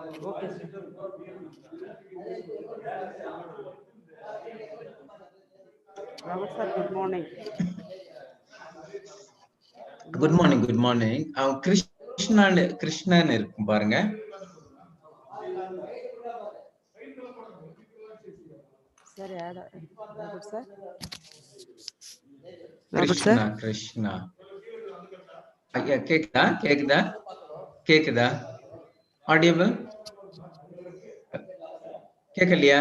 Okay. Robert sir, good morning. Good morning, good morning. Krishnan இருக்கும் பாருங்க. Sir, Robert sir. Robert sir. Krishna. ஐயா கேக்குதா? Audible? கேட்கலையா?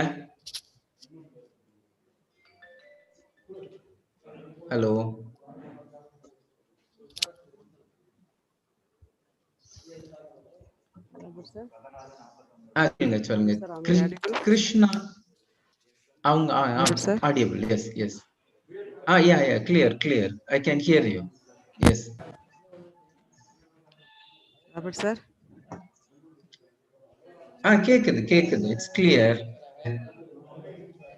ஹலோ. சொல்லுங்க. கிருஷ்ணா அவங்க audible. Yes. Yeah, clear. I can hear you. Yes. Robert sir. கேக்குது. It's clear.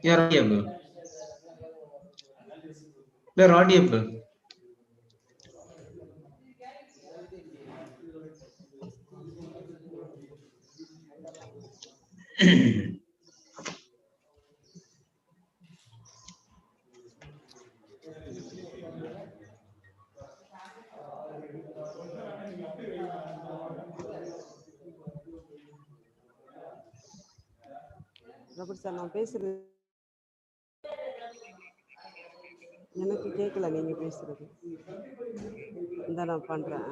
You're audible. You're audible. Robert sir நான் பேசுறது எனக்கு கேட்கல, நீங்க பேசுறது. இந்த நான் பண்றேன்.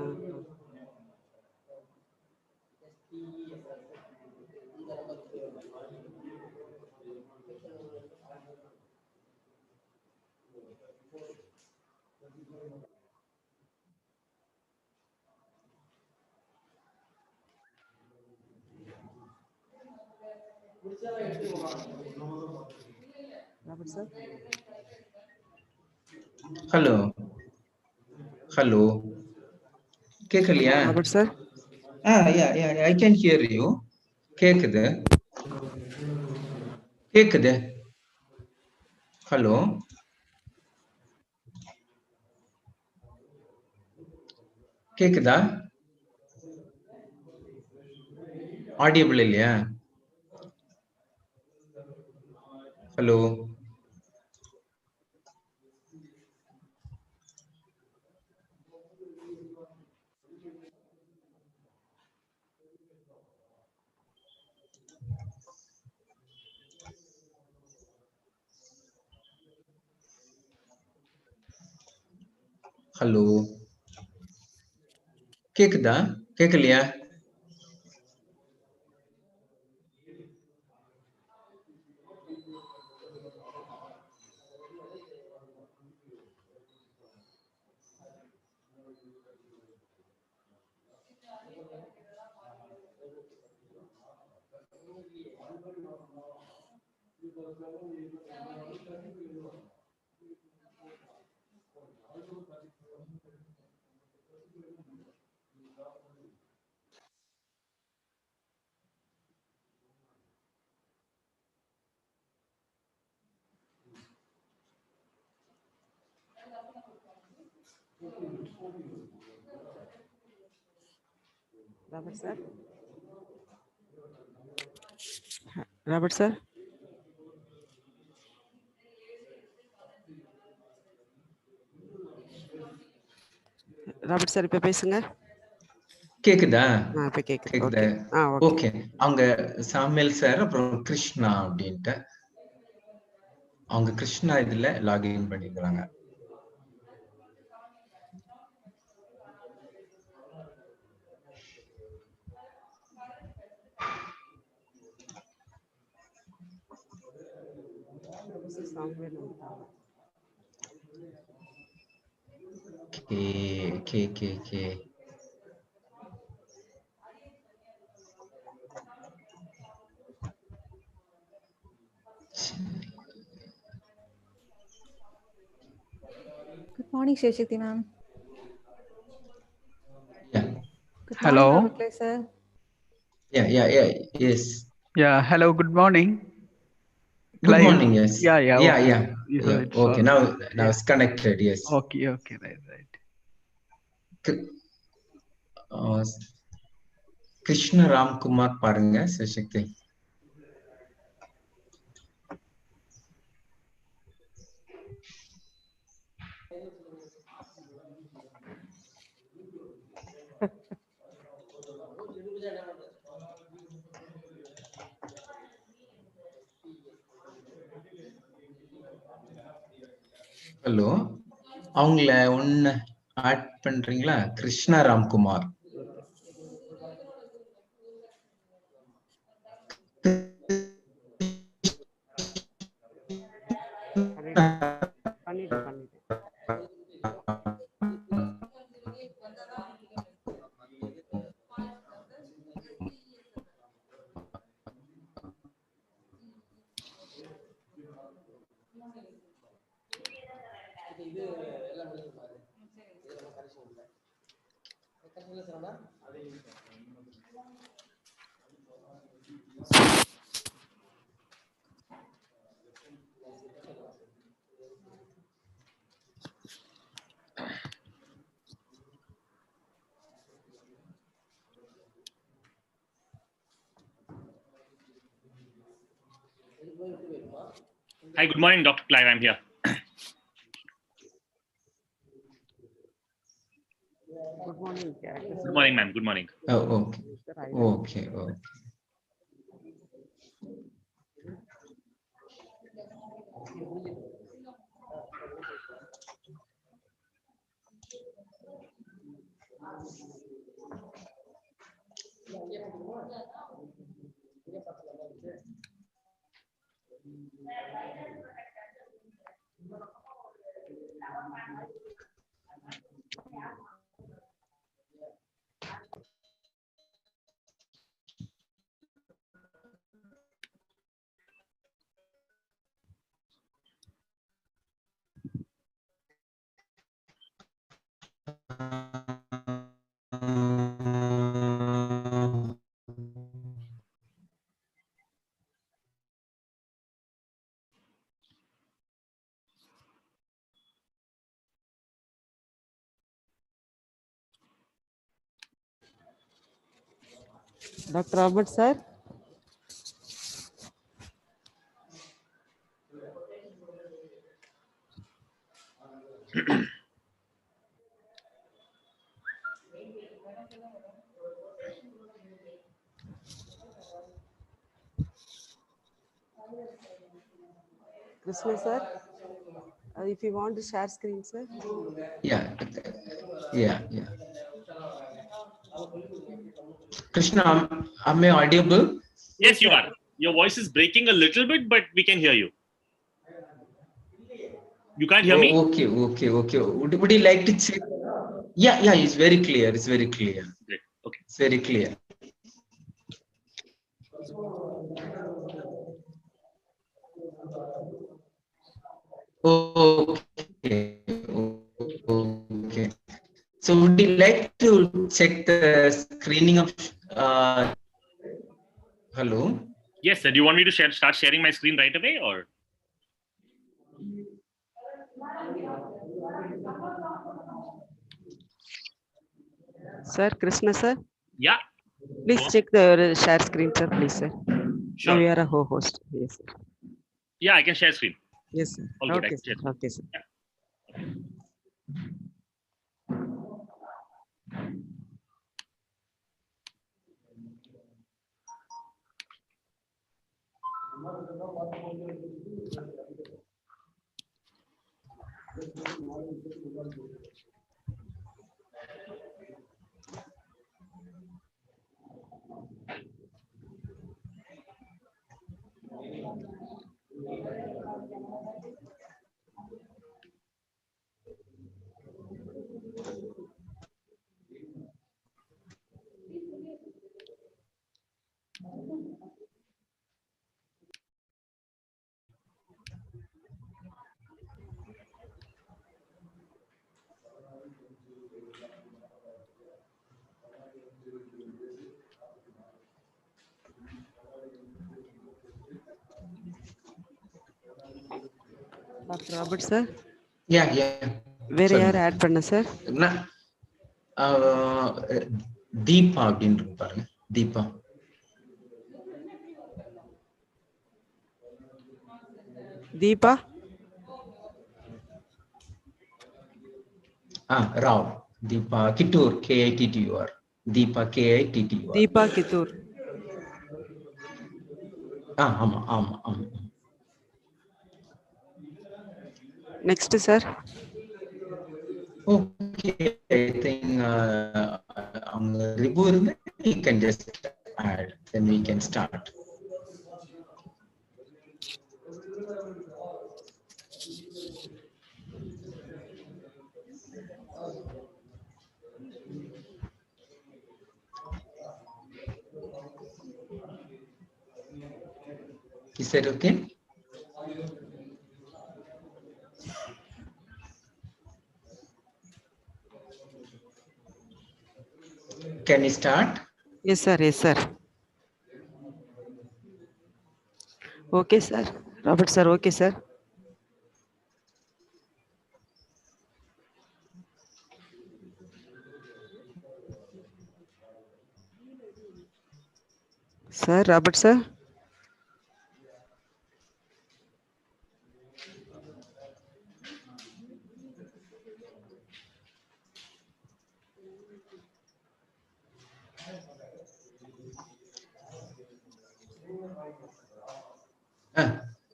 Robert sir. ஹலோ. கேட்கலையா? Robert sir. Yeah, I can hear you. கேக்குது. ஹலோ. கேக்குதா? ஆடியபிள் இல்லையா? ஹலோ. ஹலோ. கேக்குதா? கேட்கலையா? Robert sir. Robert sir. Robert sir இப்ப பேசுங்க. கேக்குதா? இப்ப கேக்குது. ஓகே. அவங்க சாமுவேல் சார் அப்புறம் கிருஷ்ணா அப்படின்ட்டு அவங்க கிருஷ்ணா இதுல லாகின் பண்ணிக்கிறாங்க. K Good morning, Shashikti ma'am. Yeah. Good Hello. morning, Prabhuklay sir. Yeah. Yes. Yeah. Hello. Good morning. Good morning. Yes. Yeah. Okay. Now it's connected. Yes. Okay. Right. Krishna Ramkumar பாருங்க Sivasakthi. Hello, அவங்கள ஒன்னு add பண்றீங்களா? கிருஷ்ண ராம்குமார். பண்ணிட்டேன். Hi, good morning, Dr. Clive. I'm here. Good morning. Good morning, ma'am. Good morning. Oh, okay. Okay. Okay. Dr. Robert, sir. Krishna, sir. If you want to share screen, sir. Yeah. Krishna, am I audible? Yes, you are. Your voice is breaking a little bit, but we can hear you. You can't hear me? Okay. Would you like to check? Yeah, it's very clear. Great. Okay. It's very clear. Okay. So would you like to check the screening of hello? Yes, sir. Do you want me to start sharing my screen right away, or? Sir, Krishna, sir. Yeah. Please check the share screen, sir. Please, sir. Sure. Now we are a host. Yes, sir. Yeah, I can share screen. Yes, sir. All good. Okay, I can sir. Okay, sir. Yeah. Dr. Robert, sir. Yeah. Where you add panna, sir? Deepa அப்படின்னு பாருங்க. Deepa. Deepa? Rao. Deepa Kittur, Kittur. Deepa Kittur. Deepa Kittur. Next, sir. Okay, I think you can just add, then we can start. Is that okay? Can you start? Yes, sir. Yes, sir. Okay, sir. Robert, sir. Okay, sir. Sir, Robert, sir.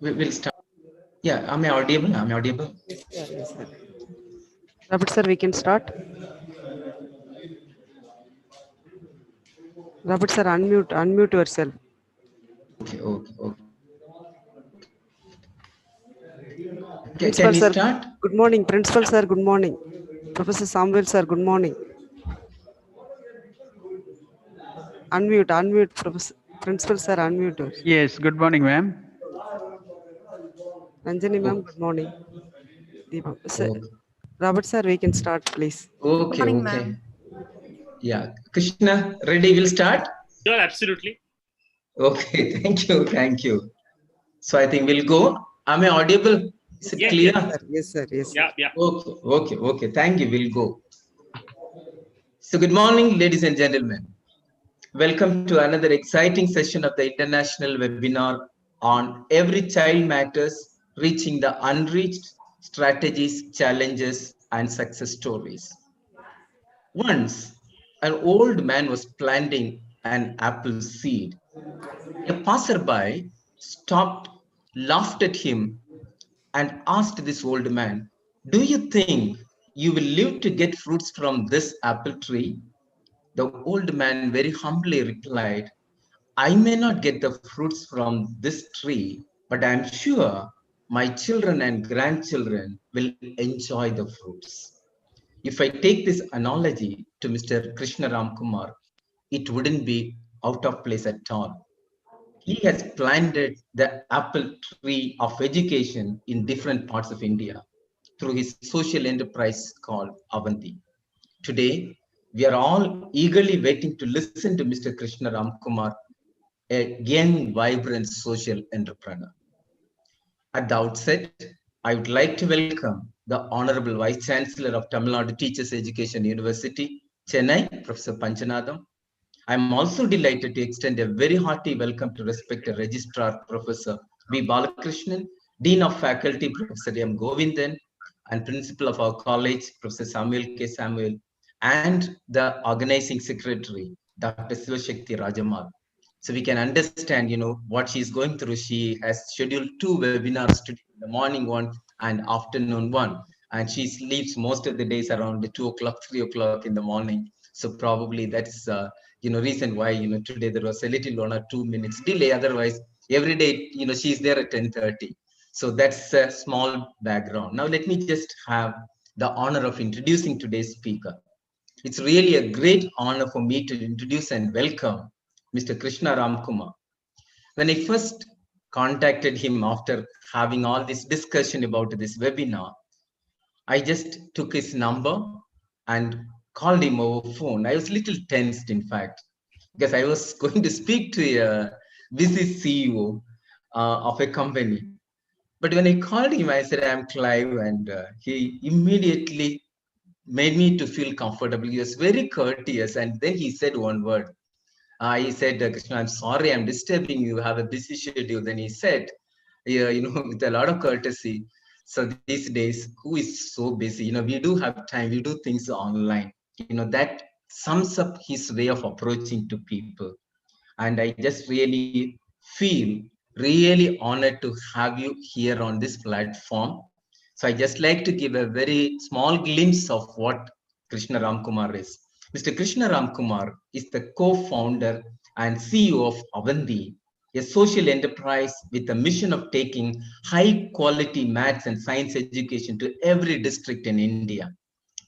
We will start. Yeah, am I audible? Am I audible? Yes, sir. Yes, sir. Robert, sir, we can start. Robert, sir, unmute yourself. Okay. Principal, Can you sir. start? Good morning. Principal, sir. Good morning. Professor Samuel, sir. Good morning. Unmute, Professor. Principal, sir. Unmute yourself. Yes, good morning, ma'am. Ranjani, ma'am. Good morning. Deepa. Sir, Robert, sir, we can start, please. Okay. Yeah, Krishna, ready? We'll start. Sure, absolutely. Okay, thank you. So I think we'll go. Am I audible? Is it clear? Yes, sir. Yes, sir. Yeah. Okay. Thank you. We'll go. So good morning, ladies and gentlemen. Welcome to another exciting session of the international webinar on Every Child Matters, Reaching the Unreached, Strategies, Challenges, and Success Stories. Once, an old man was planting an apple seed. A passerby stopped, laughed at him, and asked this old man, "Do you think you will live to get fruits from this apple tree?" The old man very humbly replied, "I may not get the fruits from this tree, but I am sure my children and grandchildren will enjoy the fruits." If I take this analogy to Mr. Krishna Ramkumar, it wouldn't be out of place at all. He has planted the apple tree of education in different parts of India through his social enterprise called Avanti. Today, we are all eagerly waiting to listen to Mr. Krishna Ramkumar, a young, vibrant social entrepreneur. At the outset, I would like to welcome the Honorable Vice Chancellor of Tamil Nadu Teachers Education University, Chennai, Professor Panchanadam. I am also delighted to extend a very hearty welcome to respected Registrar Professor B. Balakrishnan, Dean of Faculty Professor M. Govindan, and Principal of our college, Professor Samuel K. Samuel, and the Organizing Secretary, Dr. Sivashakti Rajamal. So we can understand, what she's going through. She has scheduled 2 webinars today, the morning one and afternoon one. And she sleeps most of the days around 2 o'clock, 3 o'clock in the morning. So probably that's reason why today there was a little 1 or 2 minutes delay. Otherwise, every day she's there at 10:30. So that's a small background. Now let me just have the honor of introducing today's speaker. It's really a great honor for me to introduce and welcome Mr. Krishna Ramkumar. When I first contacted him after having all this discussion about this webinar, I just took his number and called him over phone. I was a little tensed, in fact, because I was going to speak to a busy CEO of a company. But when I called him, I said, "I'm Clive," and he immediately made me to feel comfortable. He was very courteous, and then he said one word, He said, Krishna, I'm sorry, I'm disturbing you. Have a busy schedule. Then he said, yeah, with a lot of courtesy. So these days, who is so busy? We do have time. We do things online. That sums up his way of approaching to people. And I just really feel really honored to have you here on this platform. So I just like to give a very small glimpse of what Krishna Ramkumar is. Mr. Krishna Ramkumar is the co-founder and CEO of Avanti, a social enterprise with a mission of taking high quality maths and science education to every district in India.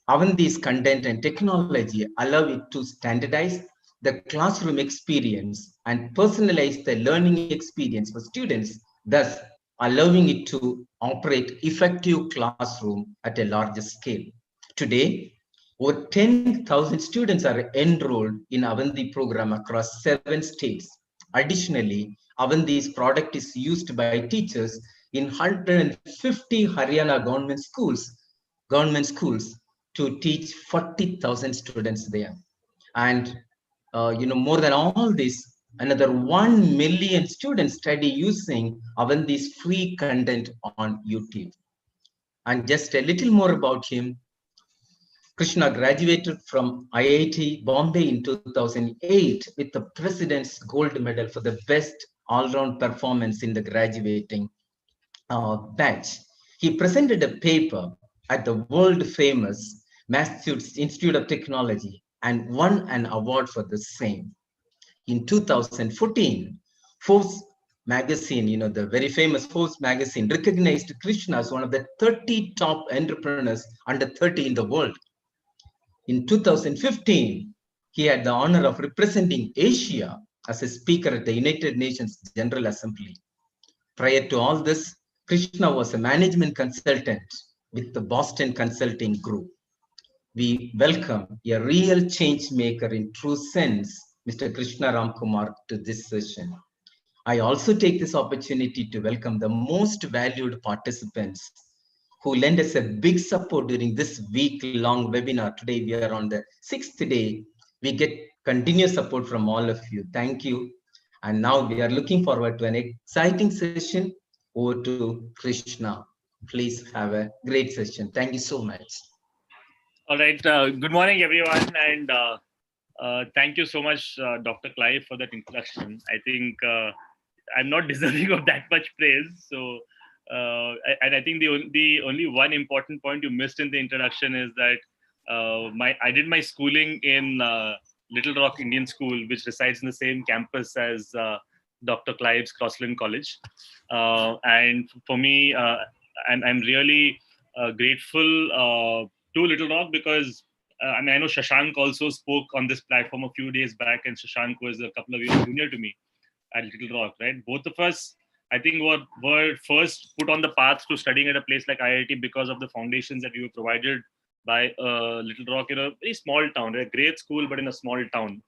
Avanti's content and technology allow it to standardize the classroom experience and personalize the learning experience for students, thus allowing it to operate effective classroom at a larger scale. Today, over 10,000 students are enrolled in Avanti program across 7 states. Additionally, Avanti's product is used by teachers in 150 Haryana government schools to teach 40,000 students there. And more than all this, another 1 million students study using Avanti's free content on YouTube. And just a little more about him. Krishna graduated from IIT Bombay in 2008 with the President's Gold Medal for the best all-round performance in the graduating batch. He presented a paper at the world-famous Massachusetts Institute of Technology and won an award for the same. In 2014, Forbes magazine, the very famous Forbes magazine, recognized Krishna as one of the 30 top entrepreneurs under 30 in the world. In 2015, he had the honor of representing Asia as a speaker at the United Nations General Assembly. Prior to all this, Krishna was a management consultant with the Boston Consulting Group. We welcome a real change maker in true sense, Mr. Krishna Ramkumar, to this session. I also take this opportunity to welcome the most valued participants who lend us a big support during this week-long webinar. Today, we are on the 6th day. We get continuous support from all of you. Thank you. And now we are looking forward to an exciting session. Over to Krishna. Please have a great session. Thank you so much. All right. Good morning, everyone. And thank you so much, Dr. Clive, for that introduction. I think I'm not deserving of that much praise. So, and I think the only one important point you missed in the introduction is that I did my schooling in Little Rock Indian School, which resides in the same campus as Dr. Clive's Crossland College. And for me, and I'm really grateful to Little Rock because I know Shashank also spoke on this platform a few days back, and Shashank was a couple of years junior to me at Little Rock, right? Both of us, I think, were first put on the path to studying at a place like IIT because of the foundations that we were provided by Little Rock in a very small town, right? A great school, but in a small town.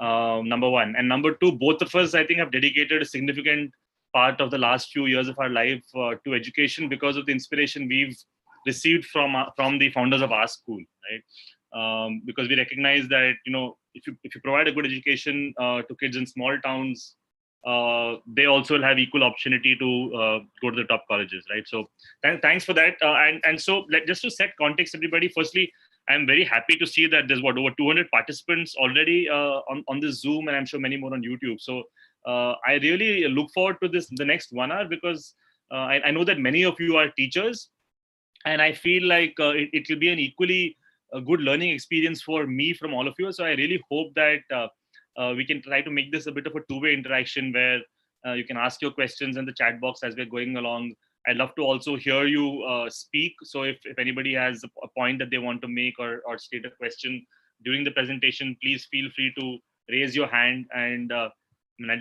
Number one. And number two, both of us, I think, have dedicated a significant part of the last few years of our life to education because of the inspiration we've received from the founders of our school, right? Because we recognize that if you provide a good education to kids in small towns, they also will have equal opportunity to go to the top colleges, right? So thanks for that. And so just to set context, everybody, firstly, I'm very happy to see that there's over 200 participants already on this Zoom, and I'm sure many more on YouTube. So I really look forward to the next 1 hour because I know that many of you are teachers, and I feel like it will be an equally good learning experience for me from all of you. So I really hope that we can try to make this a bit of a two-way interaction where you can ask your questions in the chat box as we're going along. I'd love to also hear you speak. So if anybody has a point that they want to make or state a question during the presentation, please feel free to raise your hand and I'll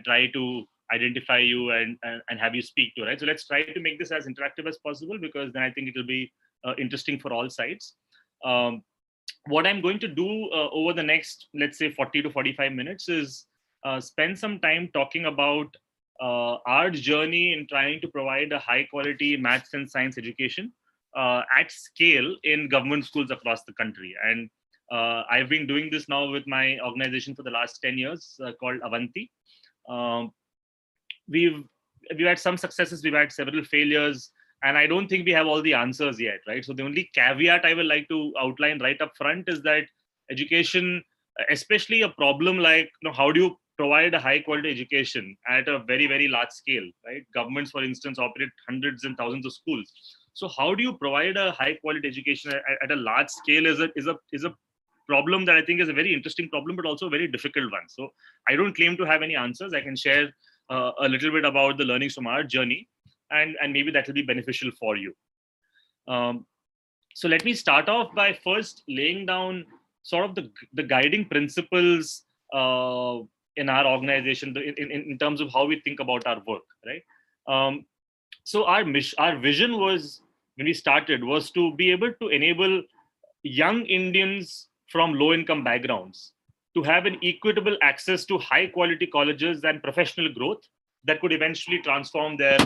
try to identify you and have you speak to, right? So let's try to make this as interactive as possible because then I think it will be interesting for all sides. What I'm going to do over the next, let's say 40 to 45 minutes is spend some time talking about our journey in trying to provide a high quality maths and science education at scale in government schools across the country. And I've been doing this now with my organization for the last 10 years called Avanti. Um, we've had some successes, we've had several failures, and I don't think we have all the answers yet, right? So the only caveat I would like to outline right up front is that education, especially a problem like, how do you provide a high quality education at a very, very large scale, right? Governments, for instance, operate hundreds and thousands of schools. So how do you provide a high quality education at a large scale is a problem that I think is a very interesting problem, but also a very difficult one. So I don't claim to have any answers. I can share a little bit about the learnings from our journey, and maybe that will be beneficial for you. So let me start off by first laying down sort of the guiding principles in our organization in terms of how we think about our work, right? So our vision was, when we started, was to be able to enable young Indians from low income backgrounds to have an equitable access to high quality colleges and professional growth that could eventually transform their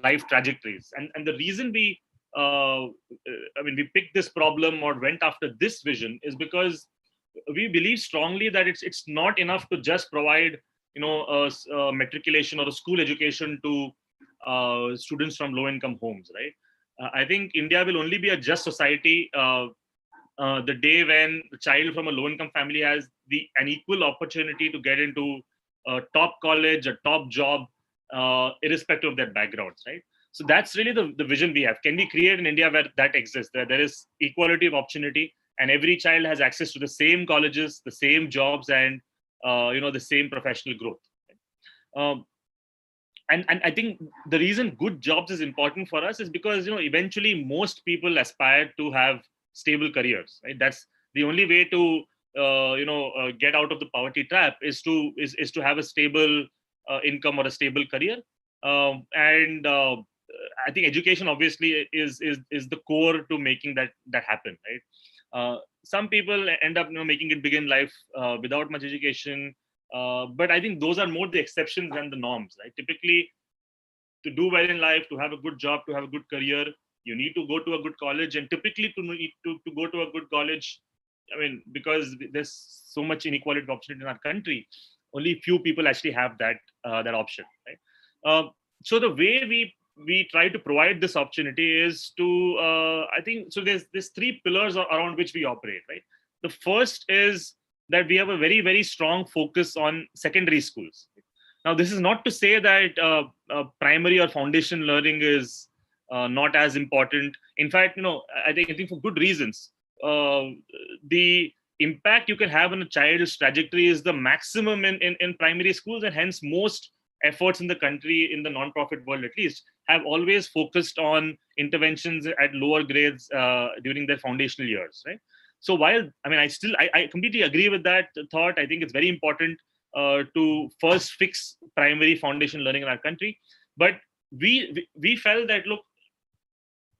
life trajectories. And the reason we picked this problem or went after this vision is because we believe strongly that it's not enough to just provide a matriculation or a school education to students from low income homes, right? I think India will only be a just society the day when the child from a low income family has an equal opportunity to get into a top college, a top job, irrespective of their backgrounds, right? So that's really the vision we have. Can we create an India where that exists, where there is equality of opportunity and every child has access to the same colleges, the same jobs, and the same professional growth? And I think the reason good jobs is important for us is because eventually most people aspire to have stable careers, right? That's the only way to get out of the poverty trap, is to have a stable income or a stable career. And I think education obviously is the core to making that happen, right? Some people end up making it big in life without much education, but I think those are more the exceptions than the norms, right? Typically, to do well in life, to have a good job, to have a good career, you need to go to a good college. And typically to go to a good college, because there's so much inequality of opportunity in our country, only few people actually have that option, right? So the way we try to provide this opportunity is to I think so there's three pillars around which we operate, right? The first is that we have a very, very strong focus on secondary schools. Now, this is not to say that primary or foundation learning is not as important. In fact, I think for good reasons. The impact you can have on a child's trajectory is the maximum in primary schools, and hence most efforts in the country, in the non-profit world at least, have always focused on interventions at lower grades during their foundational years, right? So while I completely agree with that thought. I think it's very important to first fix primary foundation learning in our country, but we felt that, look,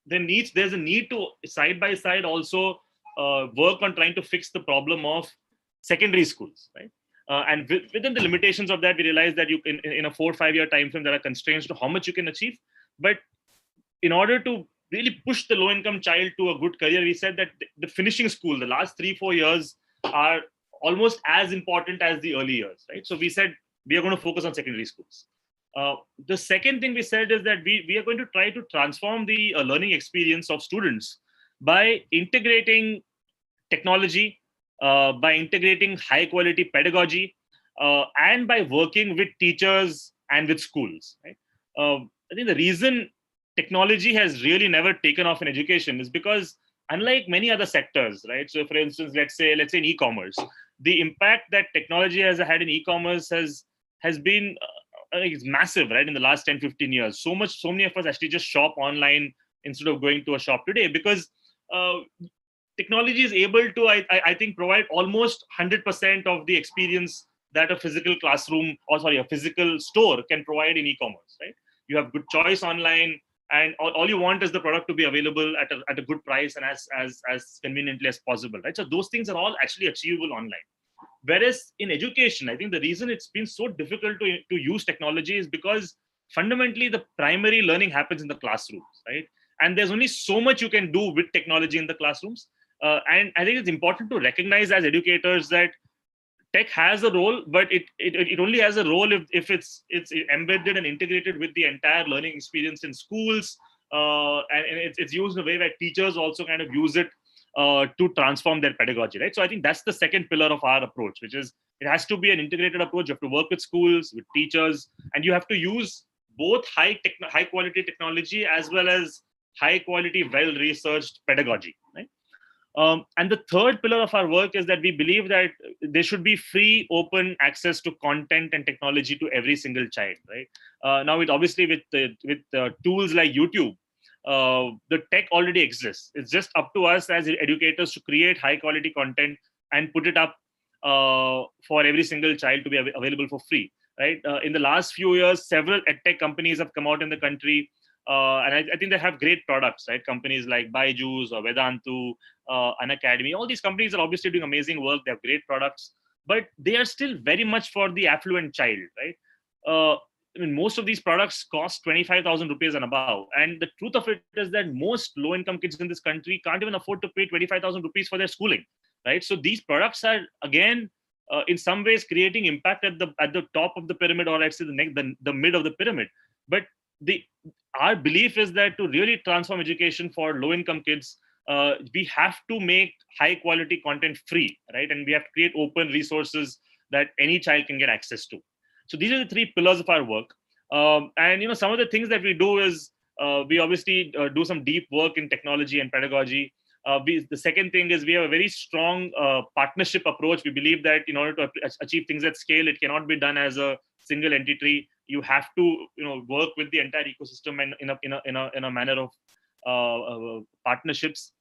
there's a need to side by side also work on trying to fix the problem of secondary schools, right? And within the limitations of that, we realized that you in a 4 or 5 year time frame, there are constraints to how much you can achieve. But in order to really push the low income child to a good career, we said that the finishing school, the last 3-4 years, are almost as important as the early years, right? So we said we are going to focus on secondary schools. The second thing we said is that we are going to try to transform the learning experience of students by integrating technology, by integrating high quality pedagogy, and by working with teachers and with schools, right? I think the reason technology has really never taken off in education is because, unlike many other sectors, right? So for instance, let's say in e-commerce, the impact that technology has had in e-commerce has been it's massive, right? In the last 10-15 years, so many of us actually just shop online instead of going to a shop today, because technology is able to, I think, provide almost 100% of the experience that a physical classroom, a physical store can provide in e-commerce, right? You have good choice online, and all you want is the product to be available at a good price and as conveniently as possible, right? So those things are all actually achievable online. Whereas in education, I think the reason it's been so difficult to use technology is because fundamentally the primary learning happens in the classrooms, right? And there's only so much you can do with technology in the classrooms. And I think it's important to recognize as educators that tech has a role, but it only has a role if it's embedded and integrated with the entire learning experience in schools, and it's used in a way where teachers also kind of use it to transform their pedagogy, right? So I think that's the second pillar of our approach, which is it has to be an integrated approach. You have to work with schools, with teachers, and you have to use both high quality technology as well as high quality, well researched pedagogy, right? And the third pillar of our work is that we believe that there should be free, open access to content and technology to every single child. Right now, it obviously with tools like YouTube, the tech already exists. It's just up to us as educators to create high quality content and put it up for every single child to be available for free. Right. In the last few years, several edtech companies have come out in the country. And I think they have great products, right? Companies like Byju's or Vedantu, an academy, all these companies are obviously doing amazing work. They have great products, but they are still very much for the affluent child, right? I mean, most of these products cost 25,000 rupees and above. And the truth of it is that most low income kids in this country can't even afford to pay 25,000 rupees for their schooling, right? So these products are, again, in some ways creating impact at the top of the pyramid, or let's say the mid of the pyramid. But our belief is that to really transform education for low income kids, we have to make high quality content free, right? And we have to create open resources that any child can get access to. So these are the three pillars of our work. And some of the things that we do is we obviously do some deep work in technology and pedagogy. The second thing is we have a very strong partnership approach. We believe that in order to achieve things at scale, it cannot be done as a single entity. You have to work with the entire ecosystem and in a manner of partnerships.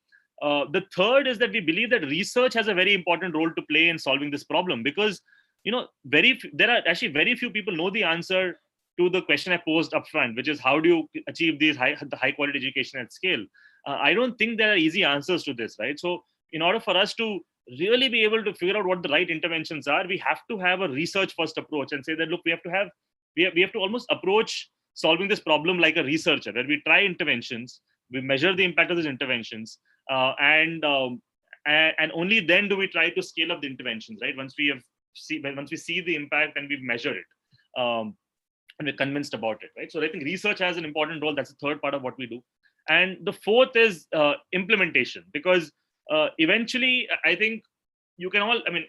The third is that we believe that research has a very important role to play in solving this problem, because there are actually very few people know the answer to the question I posed upfront, which is how do you achieve the high quality education at scale? I don't think there are easy answers to this, right? So in order for us to really be able to figure out what the right interventions are, we have to have a research first approach and say that, look, we have to almost approach solving this problem like a researcher, where we try interventions, we measure the impact of those interventions, and only then do we try to scale up the interventions, right? Once we see the impact and we've measured it, and we're convinced about it, right? So I think research has an important role. That's the third part of what we do. And the fourth is implementation, because eventually I think you can all, I mean,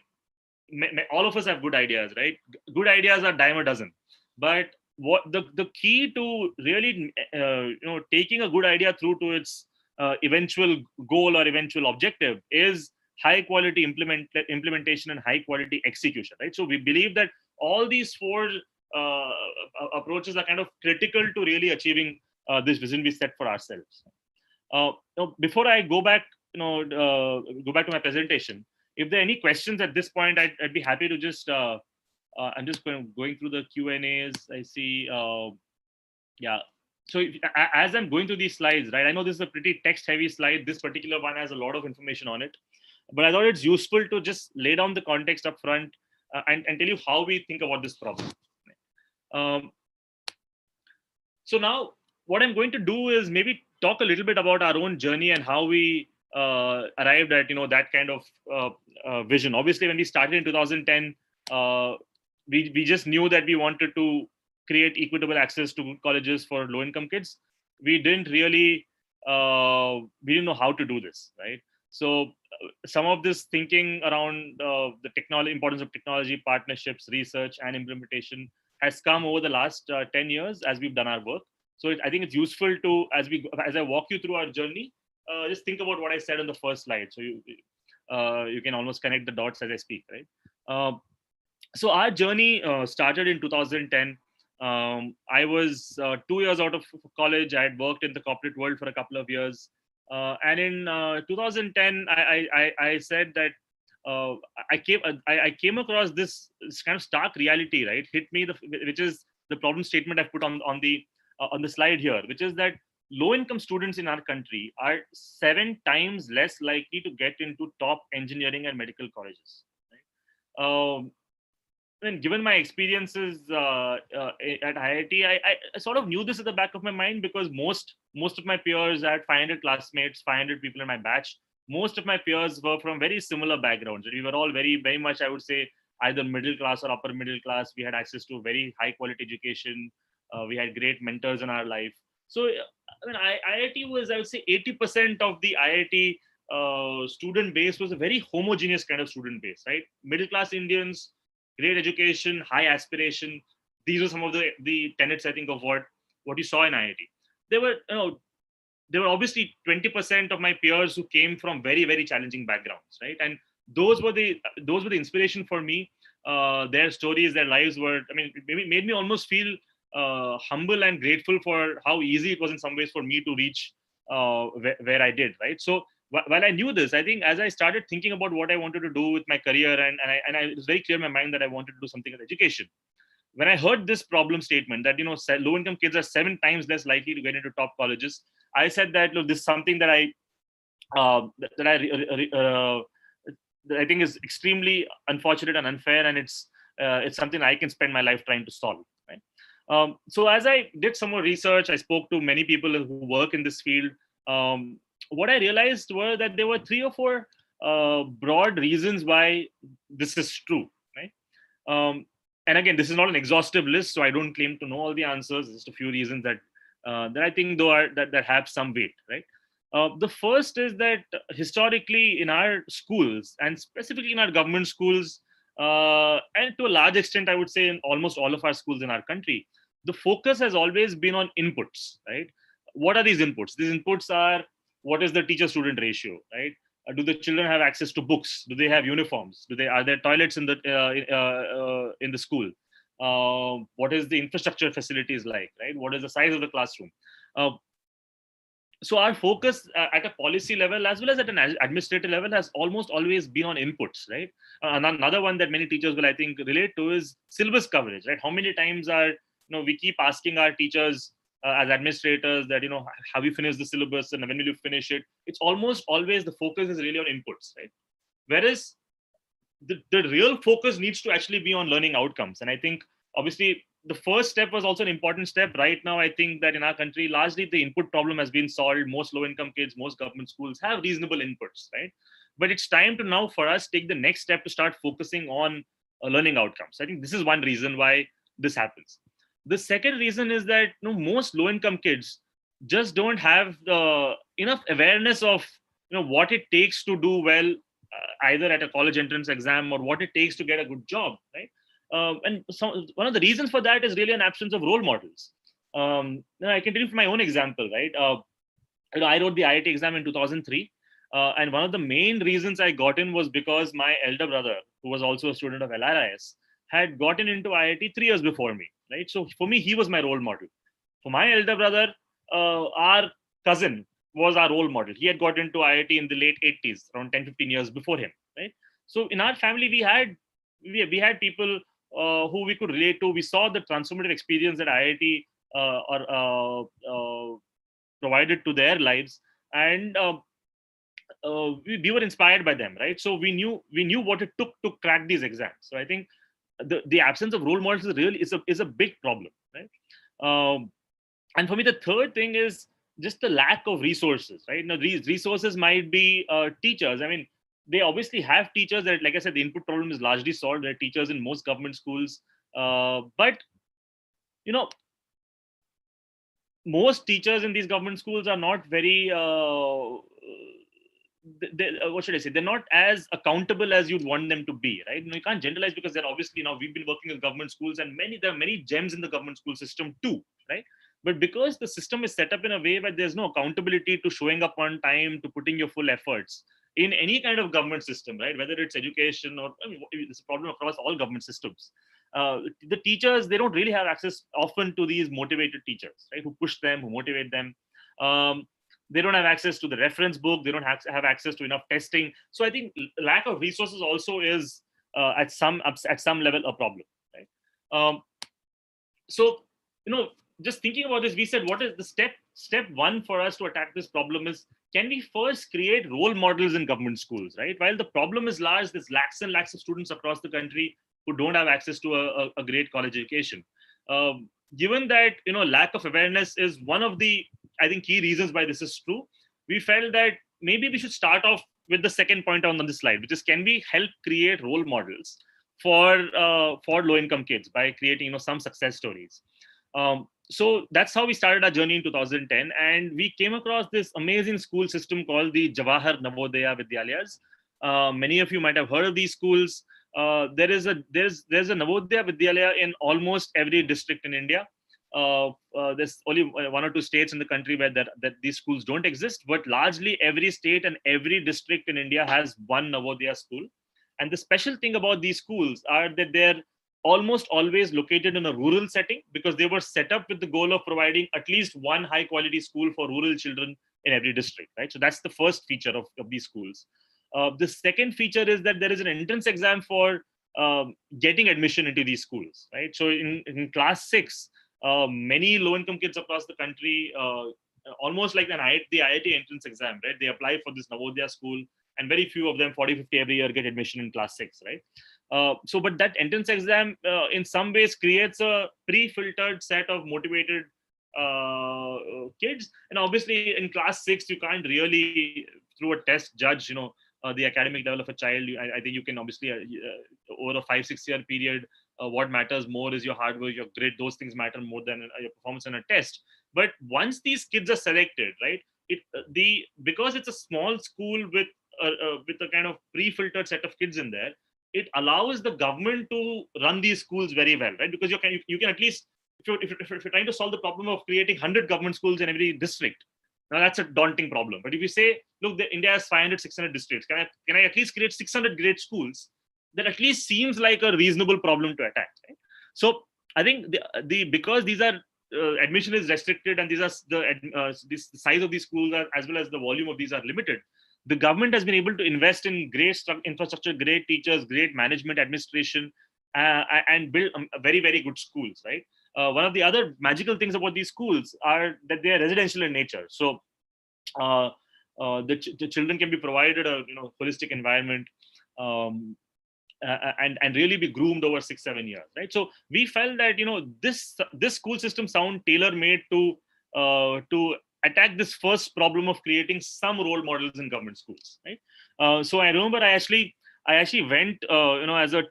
all of us have good ideas, right? Good ideas are dime a dozen, but what the key to really taking a good idea through to its eventual goal or eventual objective is high quality implementation and high quality execution, right? So we believe that all these four approaches are kind of critical to really achieving this vision we set for ourselves. Before I go back to my presentation, if there are any questions at this point, I'd be happy to just I'm just going through the Q&As. I see. Yeah. So as I'm going through these slides, right, I know this is a pretty text heavy slide. This particular one has a lot of information on it, but I thought it's useful to just lay down the context up front and tell you how we think about this problem. So now what I'm going to do is maybe talk a little bit about our own journey and how we arrived at that kind of vision. Obviously, when we started in 2010, we just knew that we wanted to create equitable access to colleges for low-income kids. We didn't really we didn't know how to do this, right? So some of this thinking around the importance of technology, partnerships, research, and implementation has come over the last 10 years as we've done our work. So I think it's useful to, as I walk you through our journey, just think about what I said on the first slide. So you can almost connect the dots as I speak, right? So our journey started in 2010. I was 2 years out of college. I had worked in the corporate world for a couple of years. And in 2010, I said that I came across this kind of stark reality, right? Hit me, which is the problem statement I've put on the slide here, which is that low-income students in our country are 7 times less likely to get into top engineering and medical colleges. Right? And given my experiences at IIT, I sort of knew this at the back of my mind, because most of my peers, I had 500 classmates, 500 people in my batch, most of my peers were from very similar backgrounds. We were all very much, I would say, either middle class or upper middle class. We had access to very high quality education. We had great mentors in our life. So, I mean, IIT was, I would say, 80% of the IIT student base was a very homogeneous kind of student base, right? Middle class Indians, great education, high aspiration. These were some of the tenets, I think, of what you saw in IIT. There were, there were obviously 20% of my peers who came from very challenging backgrounds, right? And those were the inspiration for me. Their stories, their lives were, I mean, it made me almost feel humble and grateful for how easy it was in some ways for me to reach where I did, right? So while I knew this, I think as I started thinking about what I wanted to do with my career, it was very clear in my mind that I wanted to do something with education. When I heard this problem statement that, low-income kids are 7 times less likely to get into top colleges, I said that, look, this is something that I think is extremely unfortunate and unfair, and it's something I can spend my life trying to solve. Right. So as I did some more research, I spoke to many people who work in this field. What I realized were that there were 3 or 4 broad reasons why this is true. Right. And again, this is not an exhaustive list, so I don't claim to know all the answers. Just a few reasons that I think though that have some weight, right? The first is that historically in our schools, and specifically in our government schools, and to a large extent, I would say in almost all of our schools in our country, the focus has always been on inputs, right? What are these inputs? These inputs are, what is the teacher-student ratio, right? Do the children have access to books? Do they have uniforms? Are there toilets in the school? What is the infrastructure facilities like, right? What is the size of the classroom? So our focus at a policy level as well as at an administrative level has almost always been on inputs, right? Another one that many teachers will, I think, relate to is syllabus coverage, right? How many times we keep asking our teachers as administrators that, have you finished the syllabus and when will you finish it? It's almost always the focus is really on inputs, right? Whereas the real focus needs to actually be on learning outcomes. And I think obviously the first step was also an important step. Right now, I think that in our country, largely the input problem has been solved. Most low-income kids, most government schools have reasonable inputs, right? But it's time to now for us take the next step to start focusing on learning outcomes. I think this is one reason why this happens. The second reason is that most low-income kids just don't have enough awareness of what it takes to do well, either at a college entrance exam or what it takes to get a good job, right? And one of the reasons for that is really an absence of role models. I can tell you from my own example, right? I wrote the IIT exam in 2003. And one of the main reasons I got in was because my elder brother, who was also a student of LRIS, had gotten into IIT 3 years before me, right? So for me, he was my role model. For my elder brother, our cousin was our role model. He had got into IIT in the late 80s, around 10, 15 years before him, right? So in our family, we had people who we could relate to. We saw the transformative experience that IIT provided to their lives, and we were inspired by them, right? So we knew what it took to crack these exams. So I think the absence of role models is a big problem, right? And for me, the third thing is just the lack of resources, right? Now, these resources might be teachers. I mean, they obviously have teachers that, like I said, the input problem is largely solved. There are teachers in most government schools, but most teachers in these government schools are not very what should I say? They're not as accountable as you'd want them to be, right? You can't generalize, because they're obviously, we've been working in government schools, and there are many gems in the government school system too, right? But because the system is set up in a way where there's no accountability to showing up on time, to putting your full efforts in any kind of government system, right? Whether it's education or, it's a problem across all government systems. The teachers, they don't really have access often to these motivated teachers, right? Who push them, who motivate them. They don't have access to the reference book. They don't have access to enough testing. So I think lack of resources also is at some level a problem, right? So just thinking about this, we said, what is the step one for us to attack this problem is, can we first create role models in government schools, right? While the problem is large, there's lakhs and lakhs of students across the country who don't have access to a great college education. Given that lack of awareness is one of the, I think, key reasons why this is true, we felt that maybe we should start off with the second point on the slide, which is, can we help create role models for low-income kids by creating some success stories. So that's how we started our journey in 2010, and we came across this amazing school system called the Jawahar Navodaya Vidyalayas. Many of you might have heard of these schools. There's a Navodaya Vidyalaya in almost every district in India. There's only one or two states in the country where that these schools don't exist, but largely every state and every district in India has one Navodaya school. And the special thing about these schools are that they're almost always located in a rural setting, because they were set up with the goal of providing at least one high quality school for rural children in every district, right? So that's the first feature of these schools. The second feature is that there is an entrance exam for getting admission into these schools, right? So in class 6, many low-income kids across the country, almost like the IIT entrance exam, right? They apply for this Navodaya school, and very few of them, 40, 50 every year, get admission in class 6, right? But that entrance exam in some ways creates a pre-filtered set of motivated kids. And obviously in class 6, you can't really, through a test, judge, the academic level of a child. I think you can obviously, over a 5-6 year period, what matters more is your hard work, your grit. Those things matter more than your performance in a test. But once these kids are selected, right, because it's a small school with a kind of pre-filtered set of kids in there, it allows the government to run these schools very well, right? Because you can at least, if you're trying to solve the problem of creating 100 government schools in every district, now that's a daunting problem. But if you say, look, India has 500, 600 districts, can I at least create 600 great schools? That at least seems like a reasonable problem to attack, right? So I think because these are admission is restricted, and these are the size of these schools are, as well as the volume of these are limited, the government has been able to invest in great infrastructure, great teachers, great management, administration, and build very, very good schools, right? One of the other magical things about these schools are that they are residential in nature. So the children can be provided a holistic environment, and really be groomed over 6-7 years, right? So we felt that this school system sound tailor-made to attack this first problem of creating some role models in government schools, right? So I remember I actually went, as a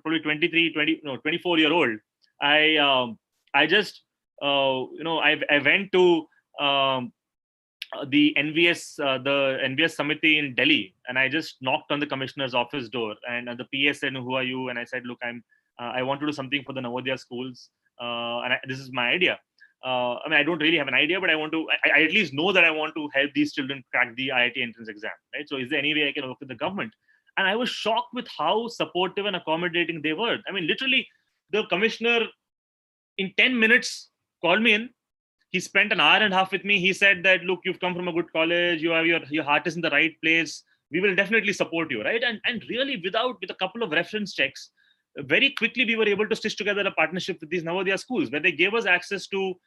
probably 24-year-old, I just I went to the NVS Samiti in Delhi, and I just knocked on the commissioner's office door, and the PA said, "Who are you?" And I said, "Look, I want to do something for the Navodaya schools, and this is my idea. I don't really have an idea, but I at least know that I want to help these children crack the IIT entrance exam, right? So is there any way I can work with the government?" And I was shocked with how supportive and accommodating they were. I mean, literally, the commissioner in 10 minutes called me in. He spent an hour and a half with me. He said that, "Look, you've come from a good college. You have your heart is in the right place. We will definitely support you," right? And really, with a couple of reference checks, very quickly we were able to stitch together a partnership with these Navodaya schools, where they gave us access to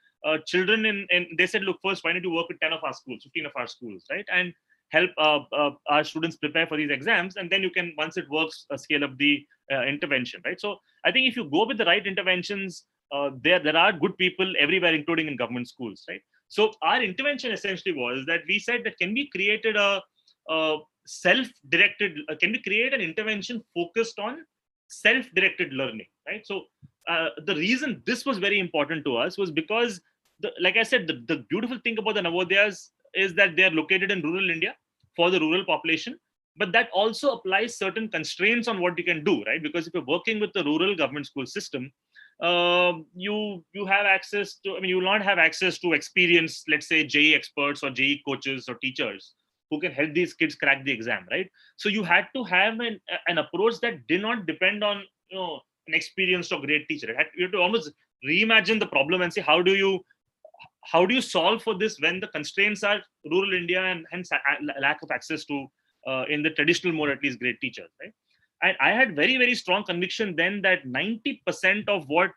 children and they said, "Look, first, why don't you work with 10 of our schools, 15 of our schools, right? And help our students prepare for these exams, and then you can, once it works, scale up the intervention," right? So I think if you go with the right interventions, there are good people everywhere, including in government schools, right? So our intervention essentially was that we said that, can we create a self-directed, can we create an intervention focused on self-directed learning, right? So the reason this was very important to us was because, like I said, the beautiful thing about the Navodayas is that they are located in rural India for the rural population, but that also applies certain constraints on what you can do, right? Because if you're working with the rural government school system, you have access to, you will not have access to experienced, let's say, JEE experts or JEE coaches or teachers who can help these kids crack the exam, right? So you had to have an approach that did not depend on an experienced or great teacher. You have to almost reimagine the problem and say, how do you solve for this when the constraints are rural India and hence lack of access to in the traditional mode, at least, great teachers, right? And I had very, very strong conviction then that 90% of what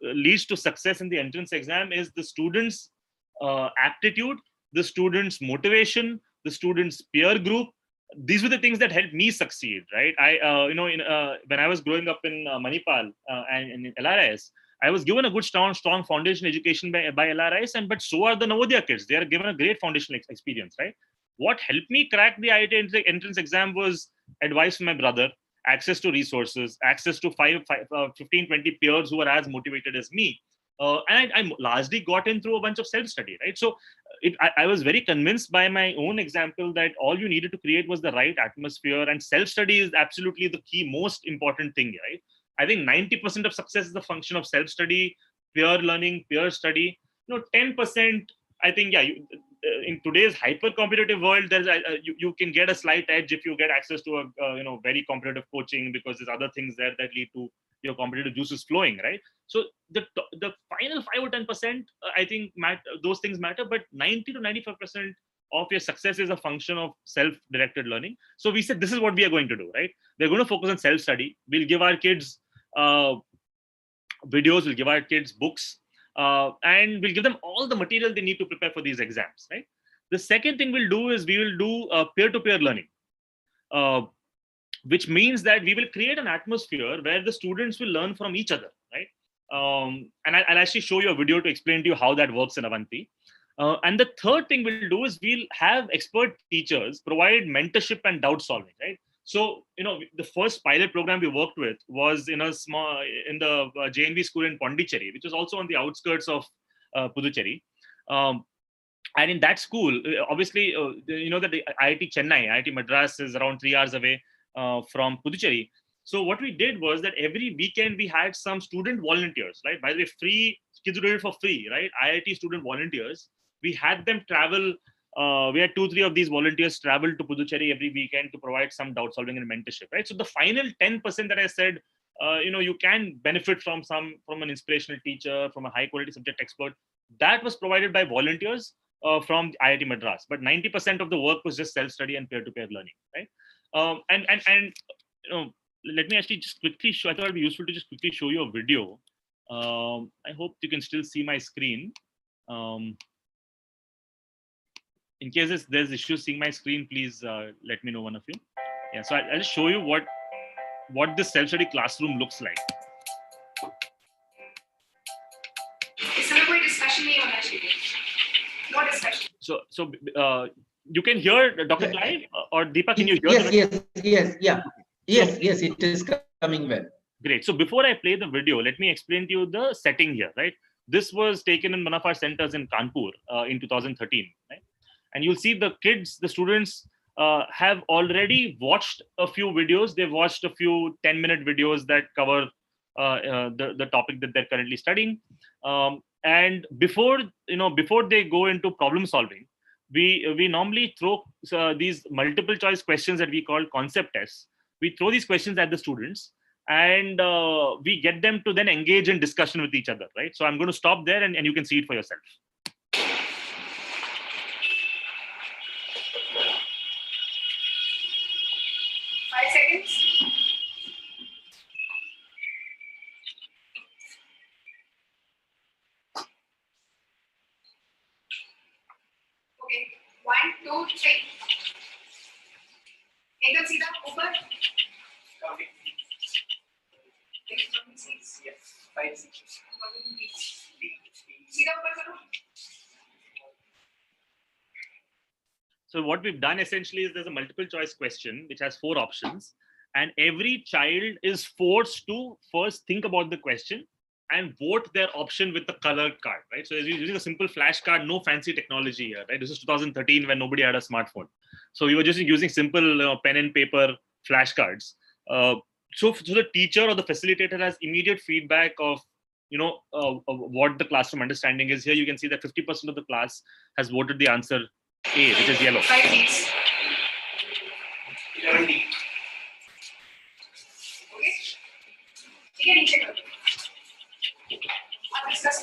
leads to success in the entrance exam is the students' aptitude, the students' motivation, the students' peer group. These were the things that helped me succeed, right? When I was growing up in Manipal and in LRIS, I was given a good, strong foundation education by LRIS, but so are the Navodaya kids. They are given a great foundational experience, right? What helped me crack the IIT entrance exam was advice from my brother, access to resources, access to 15, 20 peers who are as motivated as me. And I largely got in through a bunch of self-study, right? So I was very convinced by my own example that all you needed to create was the right atmosphere, and self-study is absolutely the key, most important thing, right? I think 90% of success is a function of self-study, peer learning, peer study. 10%, I think, yeah, in today's hyper competitive world, you can get a slight edge if you get access to a very competitive coaching, because there's other things there that lead to your competitive juices flowing, right? So the final 5 or 10%, I think those things matter, but 90 to 95% of your success is a function of self-directed learning. So we said this is what we are going to do, right? We're going to focus on self-study. We'll give our kids videos, we'll give our kids books, and we'll give them all the material they need to prepare for these exams, right? The second thing we'll do is we will do peer-to-peer learning, which means that we will create an atmosphere where the students will learn from each other, right? And I'll actually show you a video to explain to you how that works in Avanti. And the third thing we'll do is we'll have expert teachers provide mentorship and doubt solving, right? So, the first pilot program we worked with was in the JNV school in Pondicherry, which was also on the outskirts of Puducherry. And in that school, obviously, that the IIT Chennai, IIT Madras is around 3 hours away from Puducherry. So what we did was that every weekend we had some student volunteers, right? By the way, free, kids did it for free, right? IIT student volunteers. We had them travel. We had 2-3 of these volunteers travel to Puducherry every weekend to provide some doubt solving and mentorship, right? So the final 10% that I said, you can benefit from an inspirational teacher, from a high quality subject expert, that was provided by volunteers from IIT Madras. But 90% of the work was just self-study and peer-to-peer learning, right? And let me actually just quickly show. I thought it'd be useful to just quickly show you a video. I hope you can still see my screen. In case there's issues seeing my screen, please let me know, one of you. Yeah, so I'll just show you what this self-study classroom looks like. So you can hear Dr. Clive, or Deepa, can you hear? Yes, it is coming well. Great. So before I play the video, let me explain to you the setting here, right? This was taken in one of our centers in Kanpur in 2013, right? And you'll see the kids, the students have already watched a few videos. They've watched a few 10-minute videos that cover the topic that they're currently studying. And before they go into problem solving, we normally throw these multiple choice questions that we call concept tests. We throw these questions at the students, and we get them to then engage in discussion with each other, right? So I'm going to stop there, and you can see it for yourself. Okay, 1, 2, 3. एकदम सीधा ऊपर. सीधा ऊपर करो. So what we've done essentially is there's a multiple choice question which has 4 options, and every child is forced to first think about the question and vote their option with the colored card, right? So using a simple flash card, no fancy technology here, right? This is 2013 when nobody had a smartphone. So we were just using simple pen and paper flashcards. So the teacher or the facilitator has immediate feedback of what the classroom understanding is. Here you can see that 50% of the class has voted the answer A, which is yellow. 5 please. 11D. Okay. ठीक है, नीचे करो. अब discuss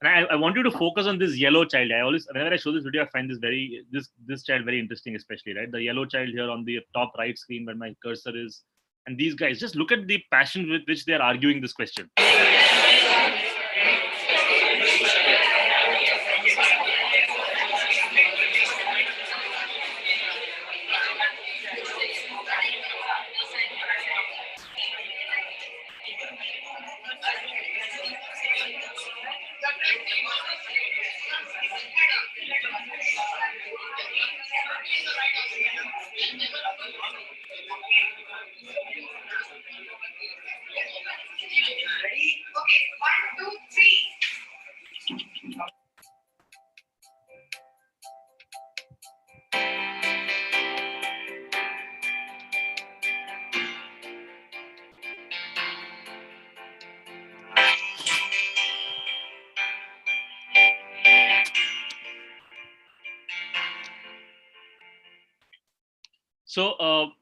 And I want you to focus on this yellow child. I always, whenever I show this video, I find this child very interesting, especially, right? The yellow child here on the top right screen where my cursor is. And these guys, just look at the passion with which they are arguing this question. Ready? Okay, one, two, three.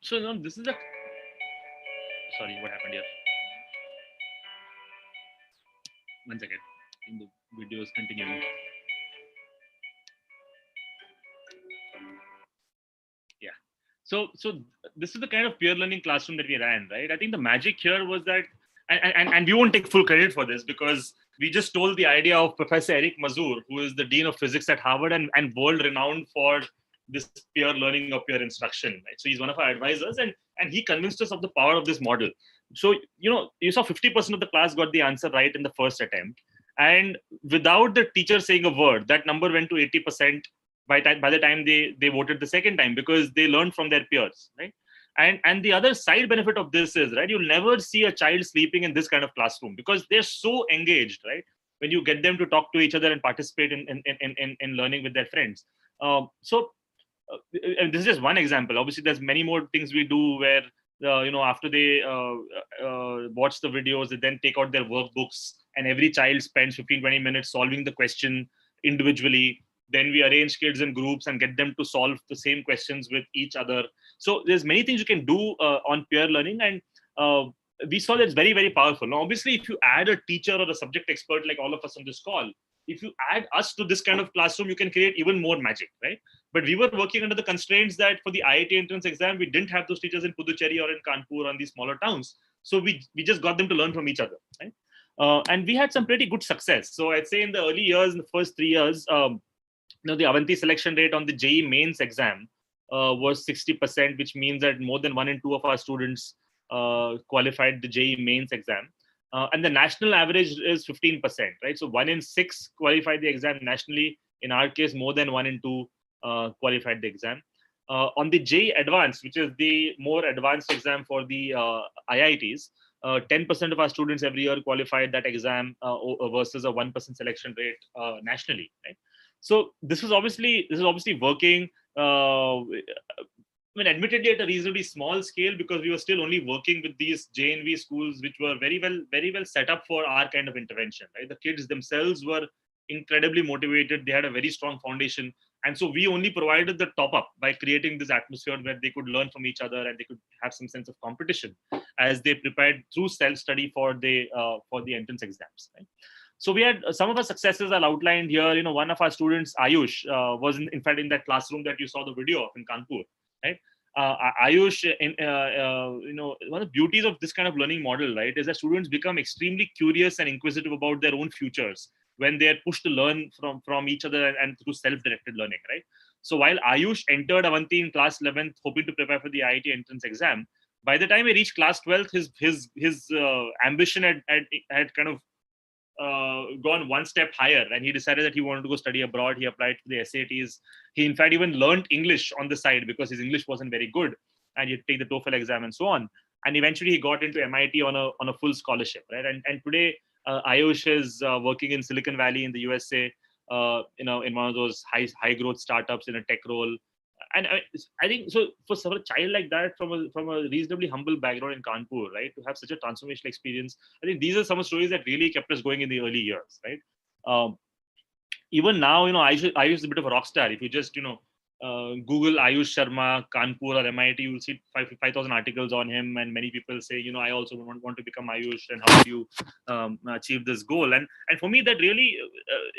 So no, this is the. Sorry, what happened here? One second. In the video is continuing. Yeah. So this is the kind of peer learning classroom that we ran, right? I think the magic here was that, and we won't take full credit for this because we just stole the idea of Professor Eric Mazur, who is the dean of physics at Harvard and world renowned for this peer learning or peer instruction, right? So he's one of our advisors, and he convinced us of the power of this model. So you saw 50% of the class got the answer right in the first attempt, and without the teacher saying a word, that number went to 80% by the time they voted the second time, because they learned from their peers, right? And the other side benefit of this is, right, you'll never see a child sleeping in this kind of classroom because they're so engaged, right? When you get them to talk to each other and participate in learning with their friends. And this is just one example. Obviously there's many more things we do where after they watch the videos, they then take out their workbooks, and every child spends 15-20 minutes solving the question individually. Then we arrange kids in groups and get them to solve the same questions with each other. So there's many things you can do on peer learning, and we saw that it's very, very powerful. Now obviously if you add a teacher or a subject expert like all of us on this call, if you add us to this kind of classroom, you can create even more magic, right? But we were working under the constraints that for the IIT entrance exam, we didn't have those teachers in Puducherry or in Kanpur or in these smaller towns. So we just got them to learn from each other, right? And we had some pretty good success. So I'd say in the early years, in the first 3 years, the Avanti selection rate on the JEE mains exam was 60%, which means that more than 1 in 2 of our students qualified the JEE mains exam. And the national average is 15%, right? So 1 in 6 qualified the exam nationally. In our case, more than 1 in 2 qualified the exam. On the JEE Advanced, which is the more advanced exam for the IITs, 10% of our students every year qualified that exam versus a 1% selection rate nationally, right? So this is obviously working. I mean, admittedly at a reasonably small scale, because we were still only working with these JNV schools, which were very well set up for our kind of intervention, right? The kids themselves were incredibly motivated. They had a very strong foundation. And so we only provided the top up by creating this atmosphere where they could learn from each other and they could have some sense of competition as they prepared through self-study for the entrance exams, right? So we had some of our successes are outlined here. One of our students, Ayush, was in fact in that classroom that you saw the video of in Kanpur, right? Ayush, one of the beauties of this kind of learning model, right, is that students become extremely curious and inquisitive about their own futures when they are pushed to learn from each other and through self-directed learning, right? So while Ayush entered Avanti in class 11th, hoping to prepare for the IIT entrance exam, by the time he reached class 12th, his ambition had kind of gone one step higher, and he decided that he wanted to go study abroad. He applied for the SATs. He in fact even learned English on the side because his English wasn't very good, and he had to take the TOEFL exam and so on. And eventually he got into MIT on a full scholarship, right? And today Ayush is working in Silicon Valley in the USA, in one of those high growth startups in a tech role. And I think so for a child like that from a reasonably humble background in Kanpur, right, to have such a transformational experience, I think these are some stories that really kept us going in the early years, right? Even now, Ayush is a bit of a rock star. If you just Google Ayush Sharma Kanpur or MIT, you'll see 5,000 articles on him, and many people say, I also want to become Ayush, and how do you achieve this goal? And for me, that really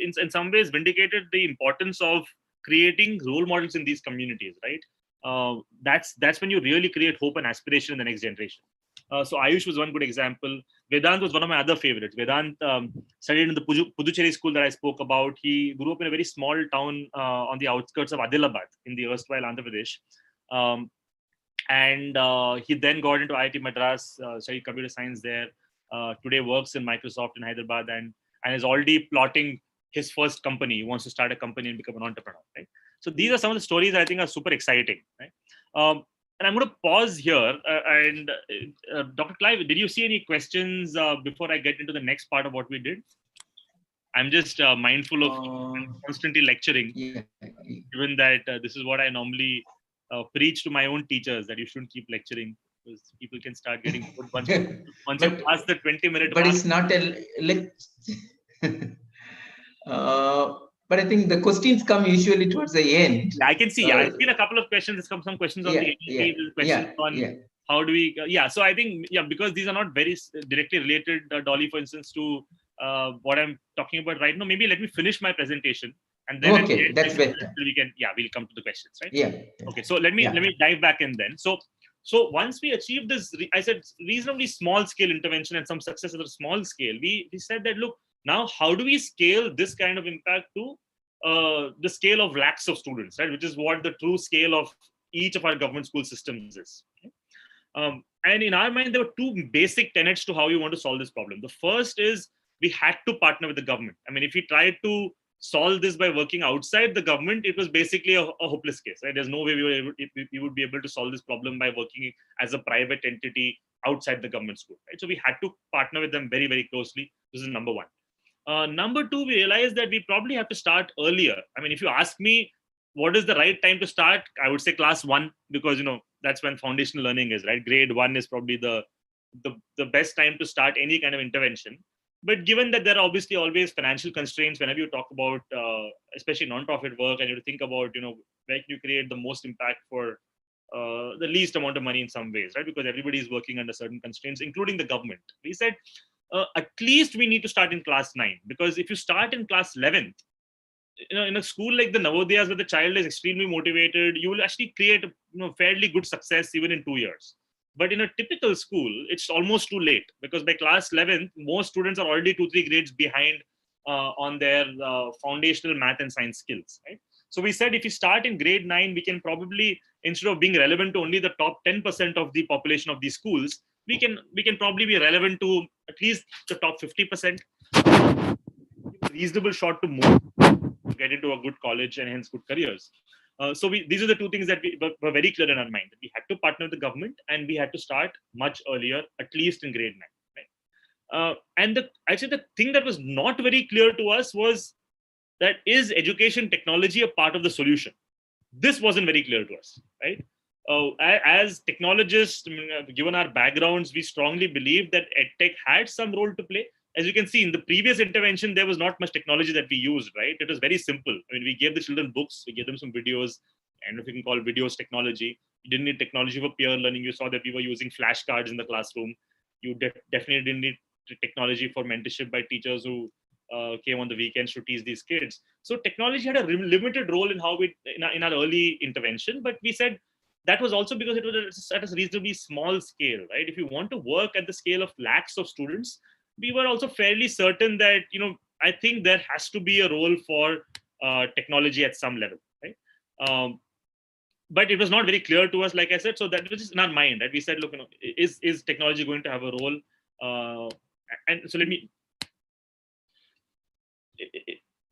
in some ways vindicated the importance of creating role models in these communities, right? That's when you really create hope and aspiration in the next generation. So Ayush was one good example. Vedant was one of my other favorites. Vedant studied in the Puducherry school that I spoke about. He grew up in a very small town on the outskirts of Adilabad in the erstwhile Andhra Pradesh. And he then got into IIT Madras, studied computer science there. Today works in Microsoft in Hyderabad, and is already plotting his first company. He wants to start a company and become an entrepreneur, right? So these are some of the stories that I think are super exciting, right? And I'm going to pause here. Dr. Clive, did you see any questions before I get into the next part of what we did? I'm just mindful of constantly lecturing, given that this is what I normally preach to my own teachers, that you shouldn't keep lecturing because people can start getting bored once you pass the 20-minute but mark. it's not a but I think the questions come usually towards the end. I can see. I've seen a couple of questions. There's some questions on the ADP, questions on how do we. So I think because these are not very directly related, Dolly, for instance, to what I'm talking about right now. Maybe let me finish my presentation, and then that's better. We'll come to the questions, right? Yeah. Okay. So let me dive back in then. So once we achieve this, I said reasonably small scale intervention and some success at a small scale, we said that look, now how do we scale this kind of impact to the scale of lakhs of students, right? Which is what the true scale of each of our government school systems is. Okay? And in our mind, there were two basic tenets to how we want to solve this problem. The first is we had to partner with the government. I mean, if we tried to solve this by working outside the government, it was basically a hopeless case, right? There's no way we would be able to solve this problem by working as a private entity outside the government school, right? So we had to partner with them very, very closely. This is number one. Number two, we realized that we probably have to start earlier. I mean, if you ask me what is the right time to start, I would say class 1, because that's when foundational learning is, right? Grade 1 is probably the best time to start any kind of intervention. But given that there are obviously always financial constraints whenever you talk about especially non-profit work, and you think about where can you create the most impact for the least amount of money in some ways, right? Because everybody is working under certain constraints, including the government. We said at least we need to start in class 9, because if you start in class 11th, in a school like the Navodayas, where the child is extremely motivated, you will actually create fairly good success even in 2 years. But in a typical school, it's almost too late, because by class 11th, most students are already 2-3 grades behind on their foundational math and science skills, right? So we said if you start in grade 9, we can probably, instead of being relevant to only the top 10% of the population of these schools, we can probably be relevant to at least the top 50%. Reasonable shot to move, to get into a good college and hence good careers. So these are the two things that we were very clear in our mind. We had to partner with the government, and we had to start much earlier, at least in grade 9. Right? And actually the thing that was not very clear to us was that is education technology a part of the solution? This wasn't very clear to us, right? As technologists, given our backgrounds, we strongly believe that EdTech had some role to play. As you can see in the previous intervention, there was not much technology that we used, right? It was very simple. I mean, we gave the children books, we gave them some videos, and if you can call videos technology. You didn't need technology for peer learning. You saw that we were using flashcards in the classroom. You definitely didn't need technology for mentorship by teachers who came on the weekends to teach these kids. So technology had a limited role in how in our early intervention, but we said that was also because it was at a reasonably small scale, right? If you want to work at the scale of lakhs of students, we were also fairly certain that, I think there has to be a role for technology at some level, right? But it was not very clear to us, like I said, so that was just in our mind, right? We said, look, is technology going to have a role? And so let me,